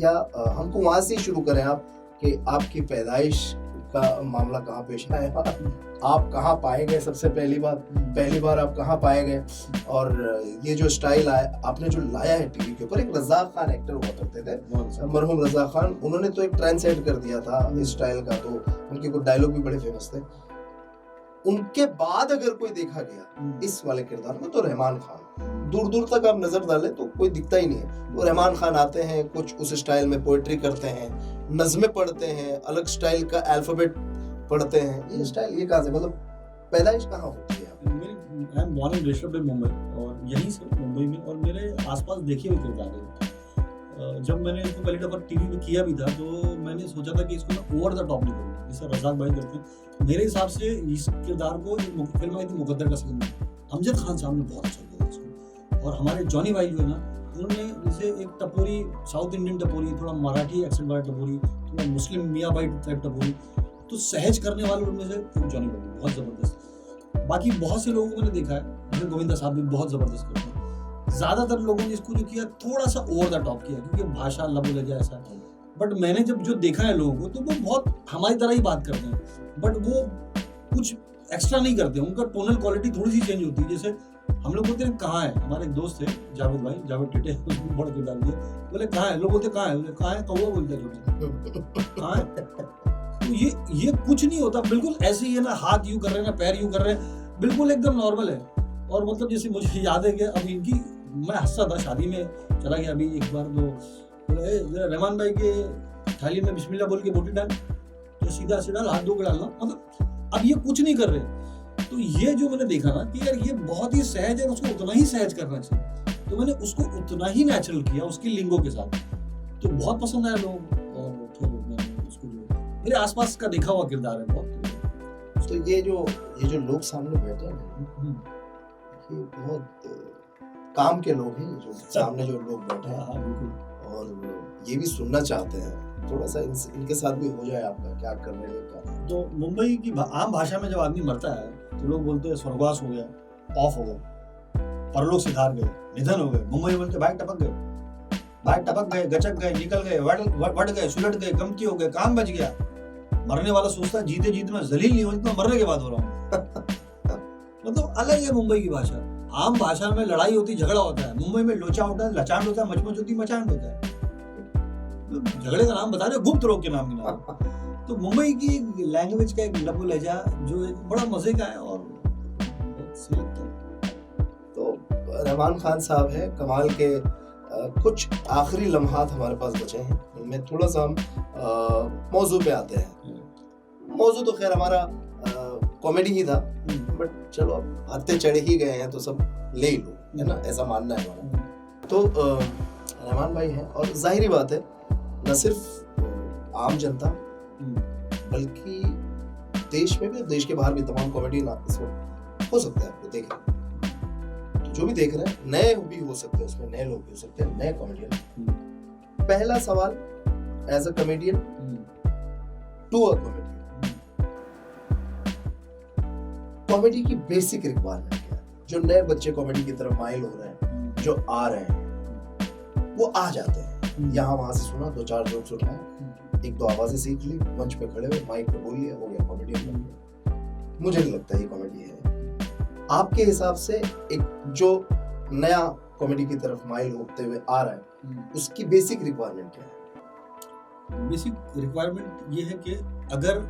या हमको वहां से ही शुरू करें आप कि आपकी पैदाइश का मामला कहाँ पेश आया, आप कहाँ पाए गए, सबसे पहली बार आप कहाँ पाए गए, और ये जो स्टाइल आया आपने जो लाया है टीवी के ऊपर। एक रज़ाक खान एक्टर हुआ करते थे, मरहूम रज़ाक खान, उन्होंने तो एक ट्रेंड सेट कर दिया था इस स्टाइल का, तो उनके कुछ डायलॉग भी बड़े फेमस थे। उनके बाद अगर कोई देखा गया इस वाले किरदार में तो रहमान खान, दूर दूर तक आप नजर डालें तो कोई दिखता ही नहीं है। वो रहमान खान आते हैं, कुछ उस स्टाइल में पोएट्री करते हैं, नज़में पढ़ते हैं, अलग स्टाइल का अल्फाबेट पढ़ते हैं। ये स्टाइल ये कहाँ से, मतलब पैदाइश कहाँ होती है? I am born and raised in Mumbai, और यहीं से मुंबई में, और मेरे आसपास देखे हुए किरदार हैं। जब मैंने इसको पहली दफ़ा टीवी में किया भी था तो मैंने सोचा था कि इसको मैं ओवर द टॉप नहीं करूँगा, जैसे रज़ाक भाई करते हैं। मेरे हिसाब से इस किरदार को फिल्म आई थी मुकद्दर का सलीम, अमजद खान साहब ने बहुत अच्छा किया इसको, और हमारे जॉनी भाई जो है ना, उन्होंने जैसे एक टपोरी, साउथ इंडियन टपोरी, थोड़ा मराठी एक्सेंट वाला टपोरी, थोड़ा मुस्लिम मियाँ भाई टाइप टपोरी, तो सहज करने वाले उनमें से जॉनी भाई बहुत ज़बरदस्त। बाकी बहुत से लोगों को मैंने देखा है, जैसे गोविंदा साहब भी बहुत ज़बरदस्त करते हैं। ज़्यादातर लोगों ने इसको जो किया थोड़ा सा ओवर द टॉप किया, क्योंकि भाषा लबो लगे ऐसा है। बट मैंने जब जो देखा है लोगों को, तो वो बहुत हमारी तरह ही बात करते हैं, बट वो कुछ एक्स्ट्रा नहीं करते, उनका टोनल क्वालिटी थोड़ी सी चेंज होती है। जैसे हम लोग बोलते हैं कहाँ है, हमारे एक दोस्त थे जावेद भाई, जावेद टिटे, उसको बड़ा किरदार दिया, बोले कहाँ है, लोग बोलते कहाँ है, बोले कहाँ है, कौवा बोलते हैं छोटे, कहाँ है। तो ये कुछ नहीं होता, बिल्कुल ऐसे ही है ना, हाथ यूँ कर रहे हैं ना, पैर यूँ कर रहे हैं, बिल्कुल एकदम नॉर्मल है। और मतलब जैसे मुझे याद है कि अभी इनकी, मैं हंसता था, शादी में चला गया अभी एक बार, तो बोले रहमान भाई के थाली में बिस्मिल्लाह बोल के बोटी डाल, तो सीधा सीधा हाथ धो के डालना, मतलब अब ये कुछ नहीं कर रहे। तो ये जो मैंने देखा ना कि यार ये बहुत ही सहज है, उसको उतना ही सहज करना चाहिए। तो मैंने उसको उतना ही नेचुरल किया उसकी लिंगो के साथ, तो बहुत पसंद आया लोग। और फिर मैंने उसको जो मेरे आसपास का देखा हुआ किरदार है बहुत। तो ये जो लोग सामने बैठे हैं ये बहुत काम के लोग हैं, जो सामने जो लोग बैठे हैं। हाँ बिल्कुल। और ये भी सुनना चाहते हैं, थोड़ा सा इनके साथ भी हो जाए आपका, क्या कर रहे हैं क्या। तो मुंबई की आम भाषा में जब आदमी मरता है तो लोग बोलते हैं स्वर्गवास हो गया, ऑफ हो गया, परलोक सिधार गए, निधन हो गए। मुंबई में बोलते भाई टपक गए, गचक गए, निकल गए, बढ़ गए, सुलट गए, कमती हो गए, काम बच गया। मरने वाला सोचता है जीते जीते मैं जलील नहीं हो, जितना मरने के बाद हो रहा हूँ। मतलब अलग है मुंबई की भाषा। आम भाषा में लड़ाई होती, झगड़ा होता है, मुंबई में लोचा होता है, लचांड होता है, मचमच होती, मचांड होता है। झगड़े का नाम बता रहे, गुप्त रोग के नाम गिना। तो मुंबई की लैंग्वेज का एक लबो लहजा जो एक बड़ा मजे का है और बहुत सही लगता है। तो रहमान खान साहब है कमाल के। कुछ आखिरी लम्हात हमारे पास बचे हैं, उनमें थोड़ा सा हम मौजू पे आते हैं। मौजू तो खैर हमारा कॉमेडी ही था, बट चलो अब हत्ते चढ़े ही गए हैं तो सब ले ही लो, है ना, ऐसा मानना है हमारा। तो रहमान भाई हैं और जाहिरी बात है न सिर्फ आम जनता बल्कि देश में भी, देश के बाहर भी तमाम कॉमेडी इस वक्त हो सकता है आपको देखें। तो जो भी देख रहे हैं नए भी हो सकते हैं, उसमें नए लोग भी हो सकते हैं, नए कॉमेडियन। पहला सवाल as a comedian to a comedian, comedy की बेसिक रिक्वायरमेंट क्या है? जो नए बच्चे कॉमेडी की तरफ माइल हो रहे हैं, जो आ रहे हैं, वो आ जाते हैं, यहाँ वहां से सुना, दो चार जोक्स उठाए, एक दो आवाजें सीख ली, मंच पे खड़े हुए माइक पे बोल लिया, हो गया कॉमेडियन बन गया। मुझे नहीं लगता ये कॉमेडी है। आपके हिसाब से एक जो नया कॉमेडी की तरफ माइल होते हुए आ रहा है, उसकी बेसिक रिक्वायरमेंट क्या है? बेसिक रिक्वायरमेंट ये है कि अगर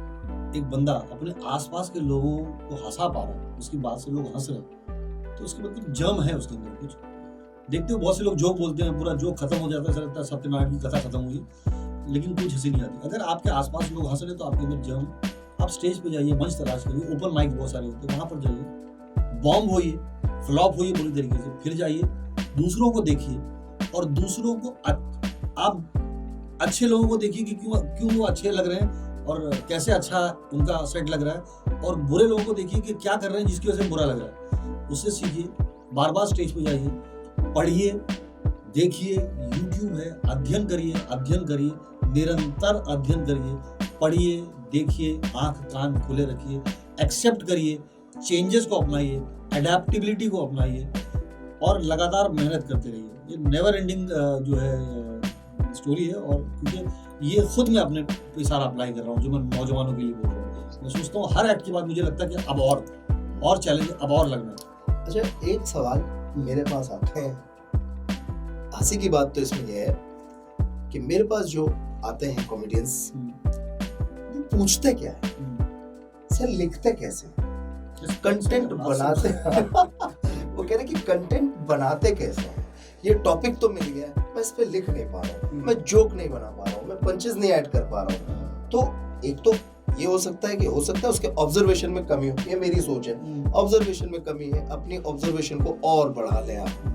एक बंदा अपने आसपास के लोगों को हंसा पा रहा है, उसकी बात से लोग हंस रहे हैं, तो उसके बाद कुछ जम है उसके अंदर। कुछ देखते हो बहुत से लोग जोक बोलते हैं, पूरा जोक खत्म हो जाता है, ऐसा लगता है सत्यनारायण की कथा खत्म हुई, लेकिन कुछ हंसी नहीं आती। अगर आपके आसपास लोग हंस रहे हैं तो आपके अंदर जम, आप स्टेज पे जाइए, मंच तलाश करिए, ओपन माइक बहुत सारे होते हैं, वहां पर जाइए, बॉम्ब होइए, फ्लॉप होइए बुरी तरीके से, फिर जाइए, दूसरों को देखिए और दूसरों को आप अच्छे लोगों को देखिए कि क्यों वो अच्छे लग रहे हैं और कैसे अच्छा उनका सेट लग रहा है, और बुरे लोगों को देखिए कि क्या कर रहे हैं जिसकी वजह से बुरा लग रहा है, उससे सीखिए। बार बार स्टेज पे जाइए, पढ़िए, देखिए, यूट्यूब है, अध्ययन करिए, निरंतर अध्ययन करिए, पढ़िए, देखिए, आंख कान खुले रखिए, एक्सेप्ट करिए, चेंजेस को अपनाइए, एडेप्टिबिलिटी को अपनाइए और लगातार मेहनत करते रहिए। ये नेवर एंडिंग जो है स्टोरी है, और क्योंकि ये खुद मैं अपने पे सारा अप्लाई कर रहा हूँ, जो मैं नौजवानों के लिए बोल रहा हूँ। मैं सोचता हूँ हर एक्ट के बाद मुझे लगता है कि अब और चैलेंज, अब और लगना। अच्छा, एक सवाल मेरे पास आते हैं, हंसी की बात तो इसमें यह है कि मेरे पास जो आते हैं कॉमेडियंस, वो पूछते क्या है, सर लिखते कैसे, कंटेंट बनाते वो कह रहे कि कंटेंट बनाते कैसे हैं। ये टॉपिक तो मिल गया, मैं इस पे लिख नहीं पा रहा हूँ, मैं जोक नहीं बना पा रहा हूँ, मैं पंचेस नहीं ऐड कर पा रहा हूँ। तो एक तो ये हो सकता है उसके ऑब्जर्वेशन में कमी हो, ये मेरी सोच है, ऑब्जर्वेशन में कमी है, अपनी ऑब्जर्वेशन को और बढ़ा लें आप।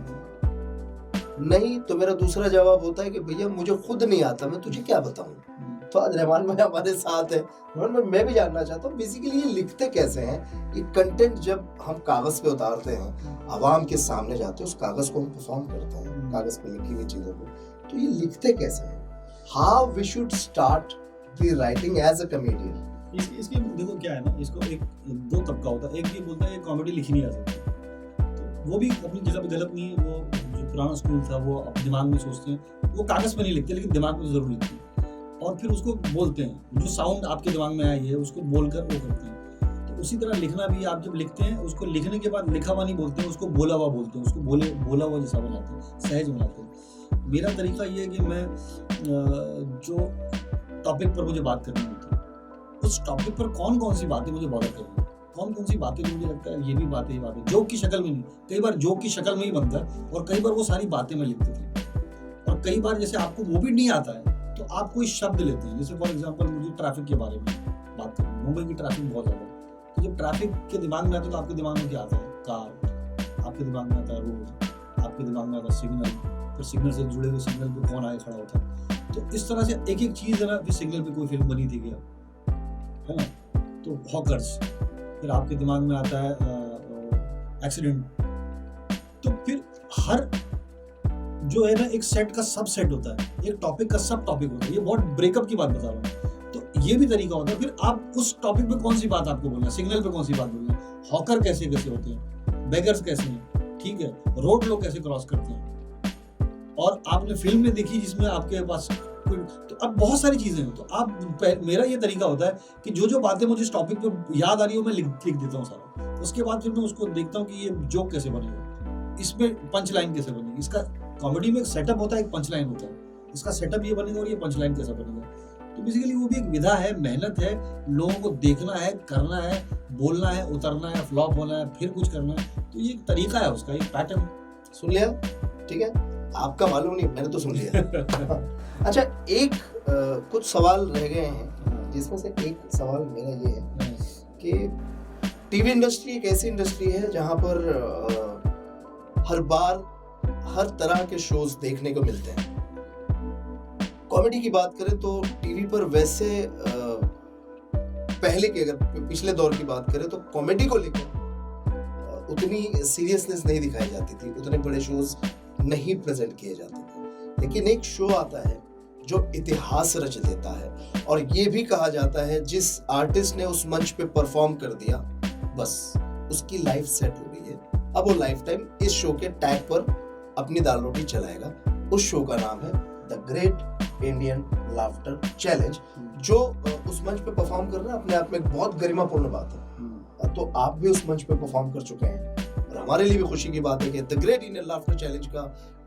नहीं तो मेरा दूसरा जवाब होता है कि भैया मुझे खुद नहीं आता, मैं तुझे क्या बताऊं। तो आज रहमान भाई हमारे साथ है, मैं भी जानना चाहता हूँ बेसिकली ये लिखते कैसे हैं, ये कंटेंट जब हम कागज पे उतारते हैं, आवाम के सामने जाते हैं, उस कागज को हम परफॉर्म करते हैं, कागज पे लिखी हुई चीजों को, तो ये लिखते कैसे हैं, how we should start the writing as a comedian. इसके देखो क्या है ना, इसको एक दो तबका होता है। एक ये बोलता है कॉमेडी लिखी नहीं आ सकती, तो वो भी अपनी जगह पे गलत नहीं है। वो जो पुराना स्कूल था वो अपने दिमाग में सोचते हैं, वो कागज पे नहीं लिखते लेकिन दिमाग में जरूर लिखते हैं, और फिर उसको बोलते हैं, जो साउंड आपके दिमाग में आई है उसको बोलकर वो करते हैं। तो उसी तरह लिखना भी, आप जब लिखते हैं उसको लिखने के बाद लिखा हुआ नहीं बोलते हैं, उसको बोला हुआ बोलते हैं, उसको बोला हुआ जैसा बनाते हैं, सहज बनाते हैं। मेरा तरीका ये है कि मैं जो टॉपिक पर मुझे बात करनी होती है, उस टॉपिक पर कौन कौन सी बातें मुझे बॉदर करनी है, कौन कौन सी बातें मुझे लगता है ये भी बातें जोक की शक्ल में नहीं, कई बार जोक की शक्ल में ही बनता है, और कई बार वो सारी बातें मैं लिख देता हूँ। और कई बार जैसे आपको वो भी नहीं आता है तो आप कोई शब्द लेते हैं, जैसे फॉर एग्जांपल मुझे ट्रैफिक के बारे में बात करनी है, मुंबई की ट्रैफिक बहुत ज़्यादा है, तो जब ट्रैफिक के दिमाग में आता है तो आपके दिमाग में क्या आता है, कार, आपके दिमाग में आता है रोड, आपके दिमाग में आता सिग्नल, फिर सिग्नल से जुड़े हुए सिग्नल पे कौन आगे खड़ा होता है। तो इस तरह से एक एक चीज़ है ना, फिर सिग्नल पे कोई फिल्म बनी थी क्या, है ना। तो हॉकर्स, फिर आपके दिमाग में आता है एक्सीडेंट। तो फिर हर जो है ना एक सेट का सब सेट होता है, एक टॉपिक का सब टॉपिक होता है। ये बहुत ब्रेकअप की बात बता रहा हूँ। तो ये भी तरीका होता है, फिर आप उस टॉपिक पे कौन सी बात आपको बोलना है, सिग्नल पे कौन सी बात बोलना है, हॉकर कैसे कैसे होते हैं, बेगर्स कैसे हैं, ठीक है, रोड लोग कैसे क्रॉस करते हैं। और आपने फिल्म में देखी जिसमें आपके पास तो अब बहुत सारी चीजें हैं। तो आप मेरा ये तरीका होता है कि जो जो बातें मुझे इस टॉपिक पे याद आ रही हो मैं लिख देता हूँ सारा। उसके बाद फिर मैं उसको देखता हूँ कि ये जोक कैसे बनेगा, इसमें पंच लाइन कैसे बनेगी, इसका कॉमेडी में एक सेटअप होता है, एक पंच लाइन होता है, इसका सेटअप ये बनेगा और ये पंच लाइन कैसा बनेगा। तो बेसिकली वो भी एक विधा है, मेहनत है, लोगों को देखना है, करना है, बोलना है, उतरना है, फ्लॉप होना है, फिर कुछ करना है। तो ये एक तरीका है उसका, एक पैटर्न। सुन लिया, ठीक है, आपका मालूम नहीं, मैंने तो सुन लिया। अच्छा, एक कुछ सवाल रह गए हैं, जिसमें से एक सवाल मेरा ये है कि टीवी इंडस्ट्री एक ऐसी इंडस्ट्री है जहां पर हर बार हर तरह के शोज देखने को मिलते हैं। कॉमेडी की बात करें तो टीवी पर वैसे पहले के, अगर पिछले दौर की बात करें तो कॉमेडी को लेकर उतनी सीरियसनेस नहीं दिखाई जाती थी, उतने बड़े शोज नहीं प्रेजेंट किए जाते थे। लेकिन एक शो आता है जो इतिहास रच देता है, और ये भी कहा जाता है जिस आर्टिस्ट ने उस मंच पे परफॉर्म कर दिया, बस उसकी लाइफ सेट हो गई है। अब वो लाइफ टाइम इस शो के टैग पर अपनी दाल रोटी चलाएगा। उस शो का नाम है the great Indian laughter challenge, जो उस मंच पे परफॉर्म करना अपने आप में एक बहुत गरिमापूर्ण बात है। तो आप भी उस मंच पे परफॉर्म कर चुके हैं, और हमारे लिए भी खुशी की बात है कि the great Indian laughter challenge का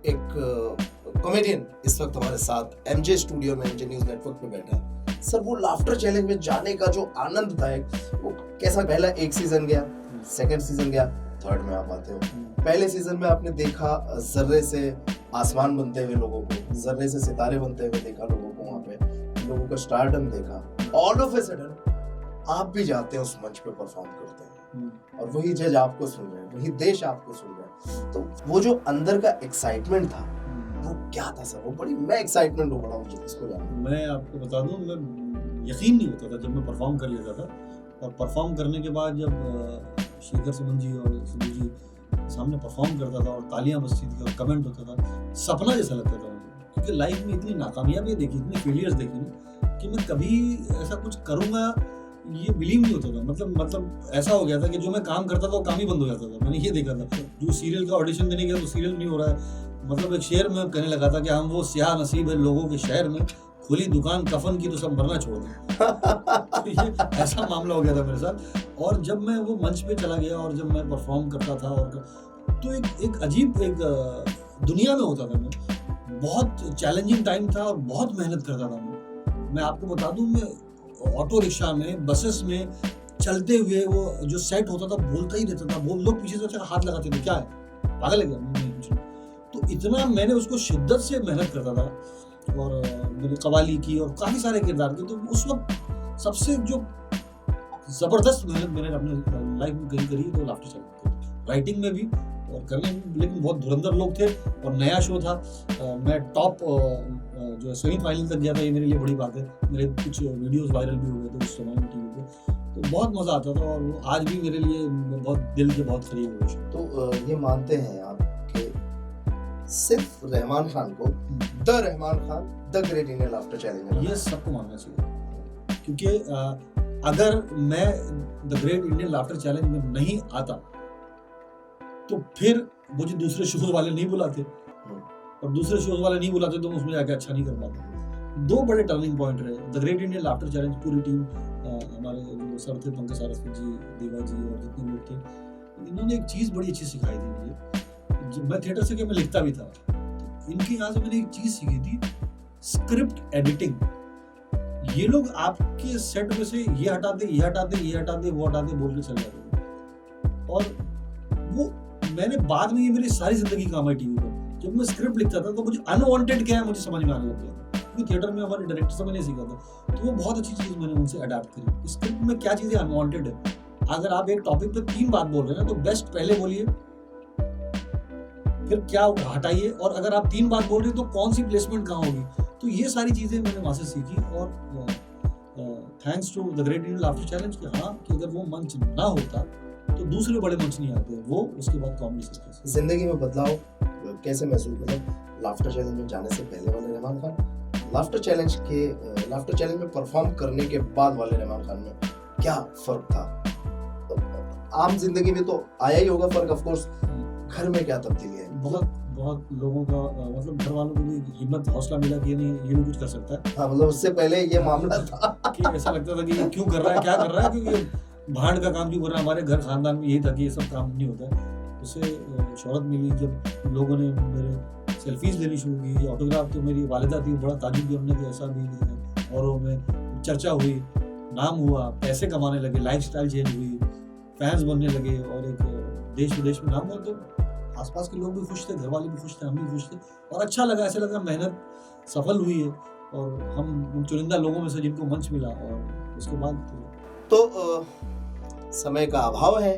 एक कॉमेडियन इस वक्त हमारे साथ एमजे स्टूडियो में, एमजे न्यूज नेटवर्क पे बैठा है। सर, वो लाफ्टर चैलेंज में जाने का जो आनंद था, वो कैसा, पहला एक सीजन गया, सेकंड सीजन गया, थर्ड में आप आते हो। पहले सीजन में आपने देखा जर्रे से आसमान बनते हुए लोगों को, जर्रे से सितारे बनते हुए देखा लोगों को, वहां पे लोगों का स्टारडम देखा। ऑल ऑफ ए सडन आप भी जाते हैं उस मंच पे परफॉर्म करते हैं, और वही जज आपको सुन रहे हैं, वही देश आपको सुन रहा है। तो वो जो अंदर का एक्साइटमेंट था, वो क्या था सर? वो बड़ी, मैं एक्साइटमेंट हो बड़ा मुझे इसको जानना। मैं आपको बता दूं, मैं यकीन नहीं होता था जब मैं परफॉर्म कर लेता था, और परफॉर्म करने के बाद जब शेखर सुमन जी और सिद्धू जी सामने परफॉर्म करता था और तालियां बजती थी और कमेंट होता था, सपना जैसा लगता था मुझे। क्योंकि लाइफ में इतनी नाकामयाबियां देखी, इतनी फेलियर्स देखी ना, कि मैं कभी ऐसा कुछ करूंगा ये बिलीव नहीं होता था। मतलब ऐसा हो गया था कि जो मैं काम करता था वो काम ही बंद हो जाता था। मैंने ये देखा था, जो सीरियल का ऑडिशन देने गया तो सीरियल नहीं हो रहा है। मतलब एक शेर में कहने लगा था कि हम वो स्याह नसीब है लोगों के शहर में, खुली दुकान कफन की तो सब मरना छोड़ दें। तो ये ऐसा मामला हो गया था मेरे साथ। और जब मैं वो मंच पे चला गया और जब मैं परफॉर्म करता था, और तो एक अजीब एक दुनिया में होता था मैं। बहुत चैलेंजिंग टाइम था और बहुत मेहनत करता था मैं आपको बता दूं, मैं ऑटो रिक्शा में, बसेस में चलते हुए वो जो सेट होता था बोलता ही रहता था। वो लोग पीछे से हाथ लगाते थे, क्या है, पागल है क्या? कुछ नहीं। तो इतना मैंने उसको शिद्दत से मेहनत करता था, और मेरी कवाली की और काफ़ी सारे किरदार की। तो उस वक्त सबसे जो ज़बरदस्त मेहनत मैंने अपने लाइफ में करी तो लाफ्टर चैलेंज, राइटिंग में भी और करने में। लेकिन बहुत धुरंधर लोग थे और नया शो था। मैं टॉप जो सेमीफाइनल तक गया था, ये मेरे लिए बड़ी बात है। मेरे कुछ वीडियोस वायरल भी हो गए थे उस समय में टीवी पे, तो बहुत मज़ा आता था। और वो आज भी मेरे लिए बहुत दिल के बहुत करीब है। तो ये मानते हैं आप कि सिर्फ रहमान खान को the Rahman Khan the great Indian laughter challenge, ये सबको मानना चाहिए। क्योंकि अगर मैं the great Indian laughter challenge में नहीं आता तो फिर मुझे दूसरे शोज वाले नहीं बुलाते, और दूसरे शोज वाले नहीं बुलाते तो मैं उसमें जाके अच्छा नहीं कर पाता। दो बड़े टर्निंग पॉइंट रहे the great Indian laughter challenge. पूरी टीम, हमारे जो सर थे पंकज सारस्वत जी, देवा जी और जितने लोग थे, इन्होंने एक चीज़ बड़ी अच्छी सिखाई थी मुझे। मैं थिएटर से मैं लिखता भी था, तो इनके यहाँ से मैंने एक चीज़ सीखी थी, स्क्रिप्ट एडिटिंग। ये लोग आपके सेट में से ये हटा दे, ये हटा दे, ये हटा दे, वो हटा दे बोल के चल जाते थे। और वो मैंने बाद में, ये मेरी सारी जिंदगी काम आई टीवी पर। जब मैं स्क्रिप्ट लिखता था तो मुझे अनवांटेड क्या है मुझे समझ में आने लग गया, क्योंकि थिएटर में हमारे डायरेक्टर से मैंने सीखा था। तो वो बहुत अच्छी चीज़ मैंने उनसे अडैप्ट करी। स्क्रिप्ट में क्या चीज़ें अनवांटेड है। अगर आप एक टॉपिक पे 3 बात बोल रहे हैं ना, तो बेस्ट पहले बोलिए, फिर क्या हटाइए, और अगर आप 3 बात बोल रहे हो तो कौन सी प्लेसमेंट कहाँ होगी। तो ये सारी चीज़ें मैंने वहाँ से सीखी, और thanks to the great Indian laughter challenge कि हाँ, कि अगर वो मंच ना होता तो दूसरे बड़े मंच नहीं आते, वो उसके बाद कॉमेडी सर्कस। जिंदगी में बदलाव कैसे महसूस, मतलब लाफ्टर चैलेंज में जाने से पहले वाले रहमान खान, लाफ्टर चैलेंज में परफॉर्म करने के बाद वाले रहमान खान में क्या फर्क था? तो आम जिंदगी में तो आया ही होगा फर्क, ऑफ कोर्स घर में क्या तब्दीली है? बहुत लोगों का मतलब घर वालों को भी हिम्मत हौसला मिला कि नहीं, ये भी कुछ कर सकता है। हाँ, मतलब उससे पहले ये मामला था कि ऐसा लगता था कि ये क्यों कर रहा है, क्या कर रहा है, क्योंकि भांड का काम क्यों कर रहा है। हमारे घर खानदान में यही था कि ये सब काम नहीं होता है। उससे शोहरत मिली जब लोगों ने मेरे सेल्फीज लेनी शुरू की, ऑटोग्राफ। तो मेरी वालिदा थी, बड़ा ताजुब भी हमने कि ऐसा भी, औरों में चर्चा हुई, नाम हुआ, पैसे कमाने लगे, लाइफस्टाइल चेंज हुई, फैंस बनने लगे, और एक देश विदेश में नाम हुआ। तो आसपास के लोग भी खुश थे, घर वाले भी खुश थे, हम भी खुश थे, और अच्छा लगा, ऐसा लगा मेहनत सफल हुई है, और हम उन चुनिंदा लोगों में से जिनको मंच मिला। और उसके बाद तो समय का अभाव है,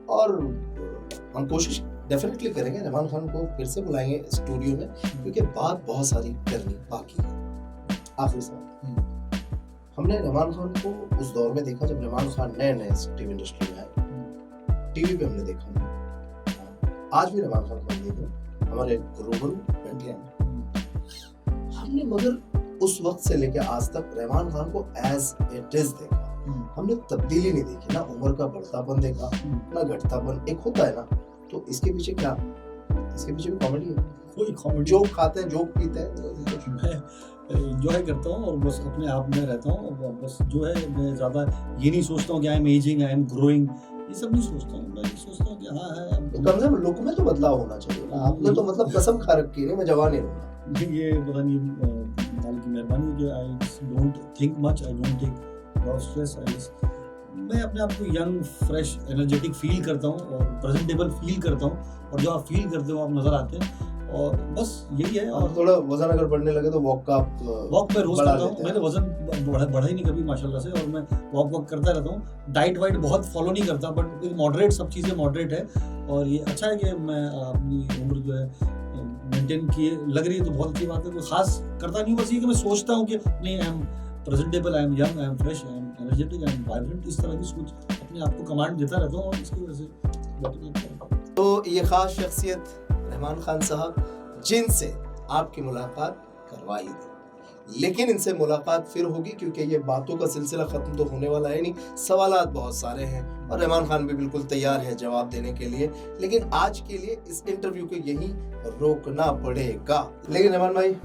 और हम कोशिश डेफिनेटली करेंगे, रहमान खान को फिर से बुलाएंगे स्टूडियो में, क्योंकि बात बहुत सारी करनी बाकी है। आखिरी सवाल, हमने रहमान खान को उस दौर में देखा जब रहमान खान नए टीवी इंडस्ट्री में आए, टीवी पे हमने देखा, आज भी रहमान खान को हम देख रहे, हमारे रूबरू बैठे हैं हमने, मगर उस वक्त से लेकर आज तक रहमान खान को एज इट इज देखा, हमने तब्दीली नहीं देखी, ना उम्र का बढ़तापन देखा, ना घटतापन। एक होता है ना, तो इसके पीछे क्या, इसके पीछे भी कॉमेडी है, कोई कॉमेडी, जोक खाते हैं, जोक पीते हैं। मैं एंजॉय करता हूँ और बस अपने आप में रहता हूँ, और बस जो है मैं ज़्यादा ये नहीं सोचता हूँ कि I am ageing, I am growing, ये सब नहीं सोचता हूँ। मैं सोचता हूँ कि हाँ है, कम से कम लुक में तो बदलाव होना चाहिए ना। आपने तो मतलब कसम खा रखी है, मैं जवान ही रहूंगा। ये पता नहीं मालिक की मेहरबानी कि I don't think much, I don't take lot stress, मैं अपने आप को यंग, फ्रेश, एनर्जेटिक फील करता हूँ, और प्रेजेंटेबल फील करता हूँ, और जो आप फील करते हो आप नजर आते हैं, और बस यही है। और थोड़ा वजन अगर बढ़ने लगे तो वॉक में रोज करता हूँ, मैंने वजन बढ़ा ही नहीं कभी माशाल्लाह से, और मैं वॉक करता रहता हूँ। डाइट वाइट बहुत फॉलो नहीं करता, बट मॉडरेट, सब चीज़ें मॉडरेट है, और ये अच्छा है कि मैं अपनी उम्र जो है मेंटेन किए लग रही है, तो बहुत अच्छी बात है। कोई खास करता नहीं, बस ये कि मैं सोचता हूँ कि नहीं, I am presentable, I am young, I am fresh, I am energetic, I am vibrant, इस तरह की सोच अपने आप को कमांड देता रहता हूँ, और इसकी वजह से। तो ये खास शख्सियत रहमान खान साहब, जिनसे आपकी मुलाकात करवाई थी, लेकिन इनसे मुलाकात फिर होगी, क्योंकि ये बातों का सिलसिला खत्म तो होने वाला है नहीं, सवालात बहुत सारे हैं, और रहमान खान भी बिल्कुल तैयार है जवाब देने के लिए। लेकिन आज के लिए इस इंटरव्यू को यहीं रोकना पड़ेगा। लेकिन रहमान भाई,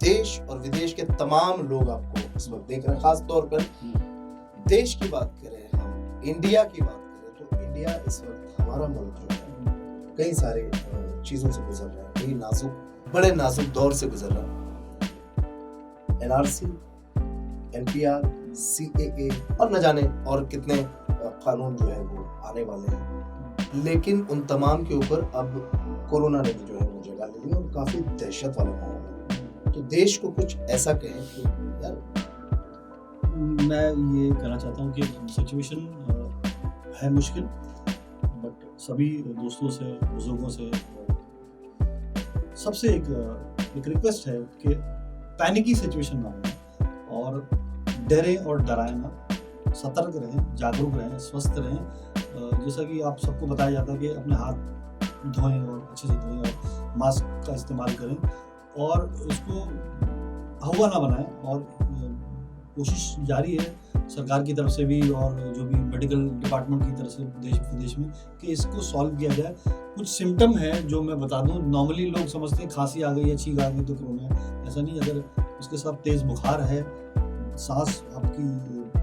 देश और विदेश के तमाम लोग आपको इस वक्त देख रहे हैं, खास तौर पर देश की बात करें, हम इंडिया की बात करें, तो इंडिया इस वक्त हमारा मुल्क जो है कई सारे चीजों से गुजर रहा है, कई बड़े नाजुक दौर से गुजर रहा है। एनआरसी, एनपीआर, सीएए और न जाने और कितने कानून जो है वो आने वाले हैं, लेकिन उन तमाम के ऊपर अब कोरोना ने भी जो है वो जगह ले ली, और काफी दहशत वाला माहौल है। तो देश को कुछ ऐसा कहें कि यार, मैं ये कहना चाहता हूँ कि सिचुएशन है मुश्किल, बट सभी दोस्तों से, बुजुर्गों से सबसे एक रिक्वेस्ट है कि पैनिकी सिचुएशन ना हो, और डरे और डराए ना, सतर्क रहें, जागरूक रहें, स्वस्थ रहें। जैसा कि आप सबको बताया जाता है कि अपने हाथ धोएं, और अच्छे से धोएं, और मास्क का इस्तेमाल करें, और उसको हवा ना बनाएं। और कोशिश जारी है सरकार की तरफ से भी, और जो भी मेडिकल डिपार्टमेंट की तरफ से देश विदेश में, कि इसको सॉल्व किया जाए। कुछ सिम्टम है जो मैं बता दूं, नॉर्मली लोग समझते हैं खांसी आ गई या छींक आ गई तो कोरोना है, ऐसा नहीं। अगर उसके साथ तेज़ बुखार है, सांस आपकी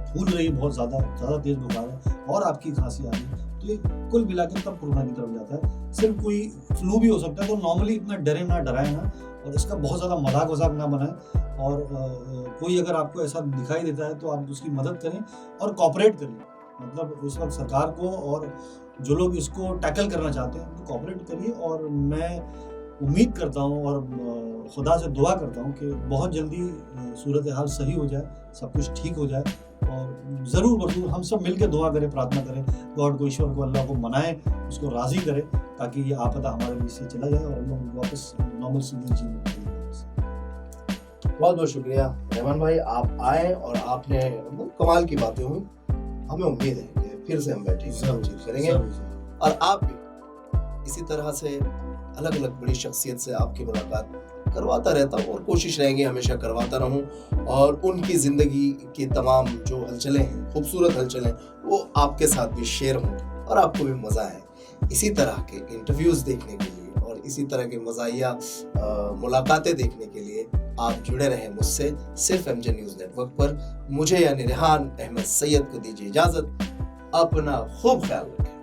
फूल रही, बहुत ज़्यादा तेज़ बुखार है, और आपकी खांसी आ गई, तो ये कुल मिलाकर तब कोरोना की तरफ जाता है। सिर्फ कोई फ्लू भी हो सकता है, तो नॉर्मली इतना डरे ना, डराए ना, और इसका बहुत ज़्यादा मजाक वजाक ना बनाएं। और कोई अगर आपको ऐसा दिखाई देता है तो आप उसकी मदद करें और कॉपरेट करें। मतलब इस वक्त सरकार को और जो लोग इसको टैकल करना चाहते हैं तो कॉपरेट करिए। और मैं उम्मीद करता हूँ और खुदा से दुआ करता हूँ कि बहुत जल्दी सूरत हाल सही हो जाए, सब कुछ ठीक हो जाए, और ज़रूर हम सब मिलकर दुआ करें, प्रार्थना करें, गॉड को, ईश्वर को, अल्लाह को मनाएं, उसको राज़ी करें, ताकि ये आपदा हमारे बीच से चला जाए और हम लोग वापस नॉर्मल जीवन जी। बहुत बहुत शुक्रिया रहमान भाई, आप आए और आपने कमाल की बातें हुई। हमें उम्मीद है कि फिर से हम बैठेंगे, बातचीत करेंगे और आप भी इसी तरह से अलग अलग बड़ी शख्सियत से आपकी मुलाकात करवाता रहता हूँ और कोशिश रहेगी हमेशा करवाता रहूँ और उनकी ज़िंदगी की तमाम जो हलचलें हैं, खूबसूरत हलचलें, वो आपके साथ भी शेयर हों और आपको भी मज़ा आए। इसी तरह के इंटरव्यूज़ देखने के लिए और इसी तरह के मज़ाहिया मुलाकातें देखने के लिए आप जुड़े रहें मुझसे सिर्फ एमजे न्यूज़ नेटवर्क पर। मुझे यानी रेहान अहमद सैयद को दीजिए इजाज़त। अपना खूब ख्याल रखें।